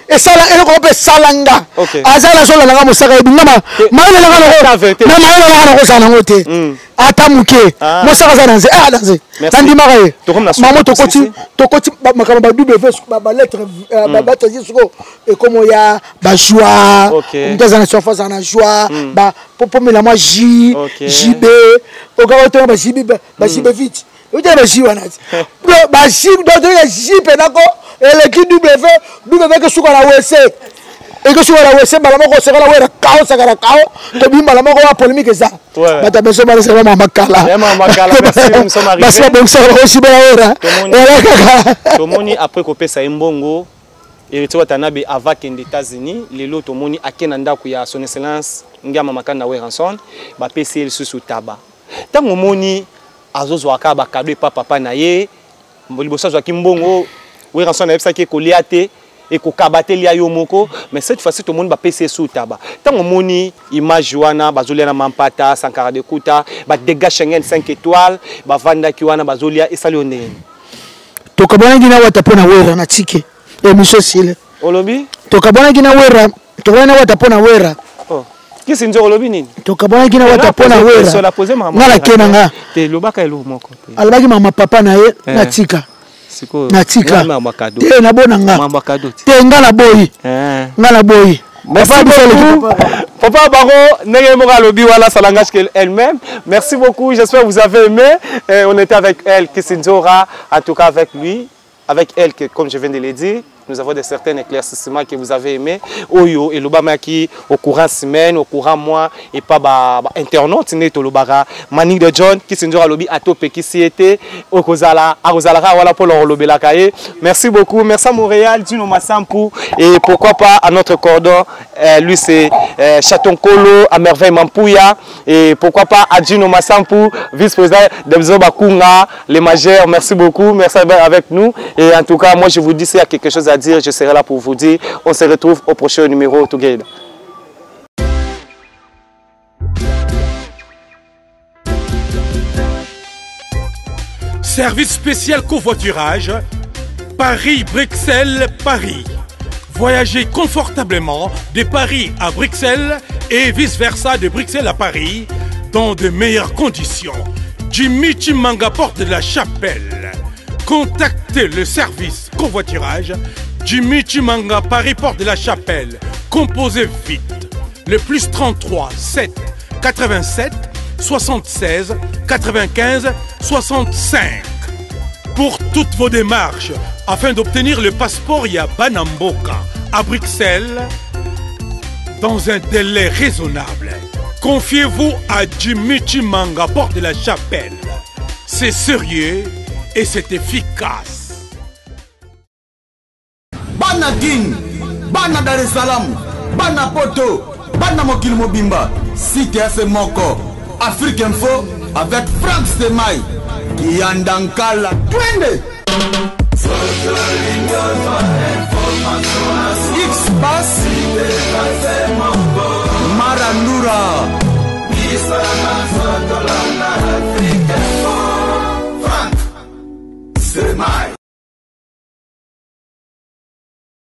S1: et ça là et le groupe salanga azala zo la Mosaka bingama maana la ngalo na maana la ngalo sana ngote atamuke Mosaka za danse danse tandi maraye maman to koti makamba ba W ba lettre ba batazi suko et comme ya ba joie ndeza na surface na joie ba popomela moi J JB okato ba JB ba JB vite uta ba J wana ba J do ya J penako et qui W que suka la WC et que suka la WC bala moko seka la wera kao saka la kao to bimba la moko wa polémique ça bata beso bala seka makala
S2: merci nous sommes arrivés
S1: parce que bon ça aussi bala wera
S2: to moni après ko pesa mbongo héritier watanabe avec les États-Unis les lots to moni akena ndako ya son excellence ngama makanda we ranson ba PCL sous taba tango moni azozwa ka ba cadeau papa na ye liboso azwa kimbongo we ranson na epsa ki koliate et ko kabateli ya yo moko mais cette fois-ci tout le monde va PC sous taba tant moni image wana bazolia na mampata Sankara de Kuta ba dégâts Schengen 5 étoiles ba vanda ki wana bazolia esali onene
S1: tokabona gina wata pona wera na tike émission sile
S2: olobi
S1: tokabona gina wera tokabona wata pona wera
S2: oh kisi nzo olobi nini
S1: tokabona gina wata pona wera
S2: so la poser mama
S1: ngala kenanga
S2: te lobaka elo moko
S1: alobaki mama papa na ye na tika natika te nabona nga te ngala boyi ngala boyi.
S2: Merci beaucoup. Papa Baro, Nengemora Lobi Wala Salangage elle-même. Merci beaucoup, j'espère que vous avez aimé. Et on était avec elle, Kissinzora, en tout cas avec lui, avec elle, comme je viens de le dire. Nous avons des certains éclaircissements que vous avez aimés. Oyo et l'Obama qui au courant semaine, au courant mois et pas internaute né to l'Obara. Manning de John qui s'endura lobby à topé qui s'y était au Kozala, à Rosalara voilà pour leur lobby la cahier. Merci beaucoup, merci à Montréal, Dino Massampu et pourquoi pas à notre cordon, lui c'est Chaton Kolo, à Merveille Mampouya et pourquoi pas à Dino Massampu, vice-président d'Ebzo Bakunga, les majeurs. Merci beaucoup, merci avec nous et en tout cas moi je vous dis s'il y a quelque chose à dire, je serai là pour vous dire. On se retrouve au prochain numéro Together.
S4: Service spécial covoiturage Paris-Bruxelles-Paris. Voyagez confortablement de Paris à Bruxelles et vice-versa de Bruxelles à Paris dans de meilleures conditions. Jimmy Chimanga, porte de la Chapelle. Contactez le service covoiturage Jimmy Chimanga, Paris, porte de la Chapelle. Composez vite. Le plus 33 7 87 76 95 65. Pour toutes vos démarches, afin d'obtenir le passeport Yabanamboka à Bruxelles, dans un délai raisonnable, confiez-vous à Jimmy Chimanga, porte de la Chapelle. C'est sérieux et c'est efficace.
S8: Bana King, Bana Dar es Salaam, Bana Poto, Bana Mokil Mobimba, CTF Moko, Afrique Info avec Franck Stemai, Kiandankala, Twende. X-Bass,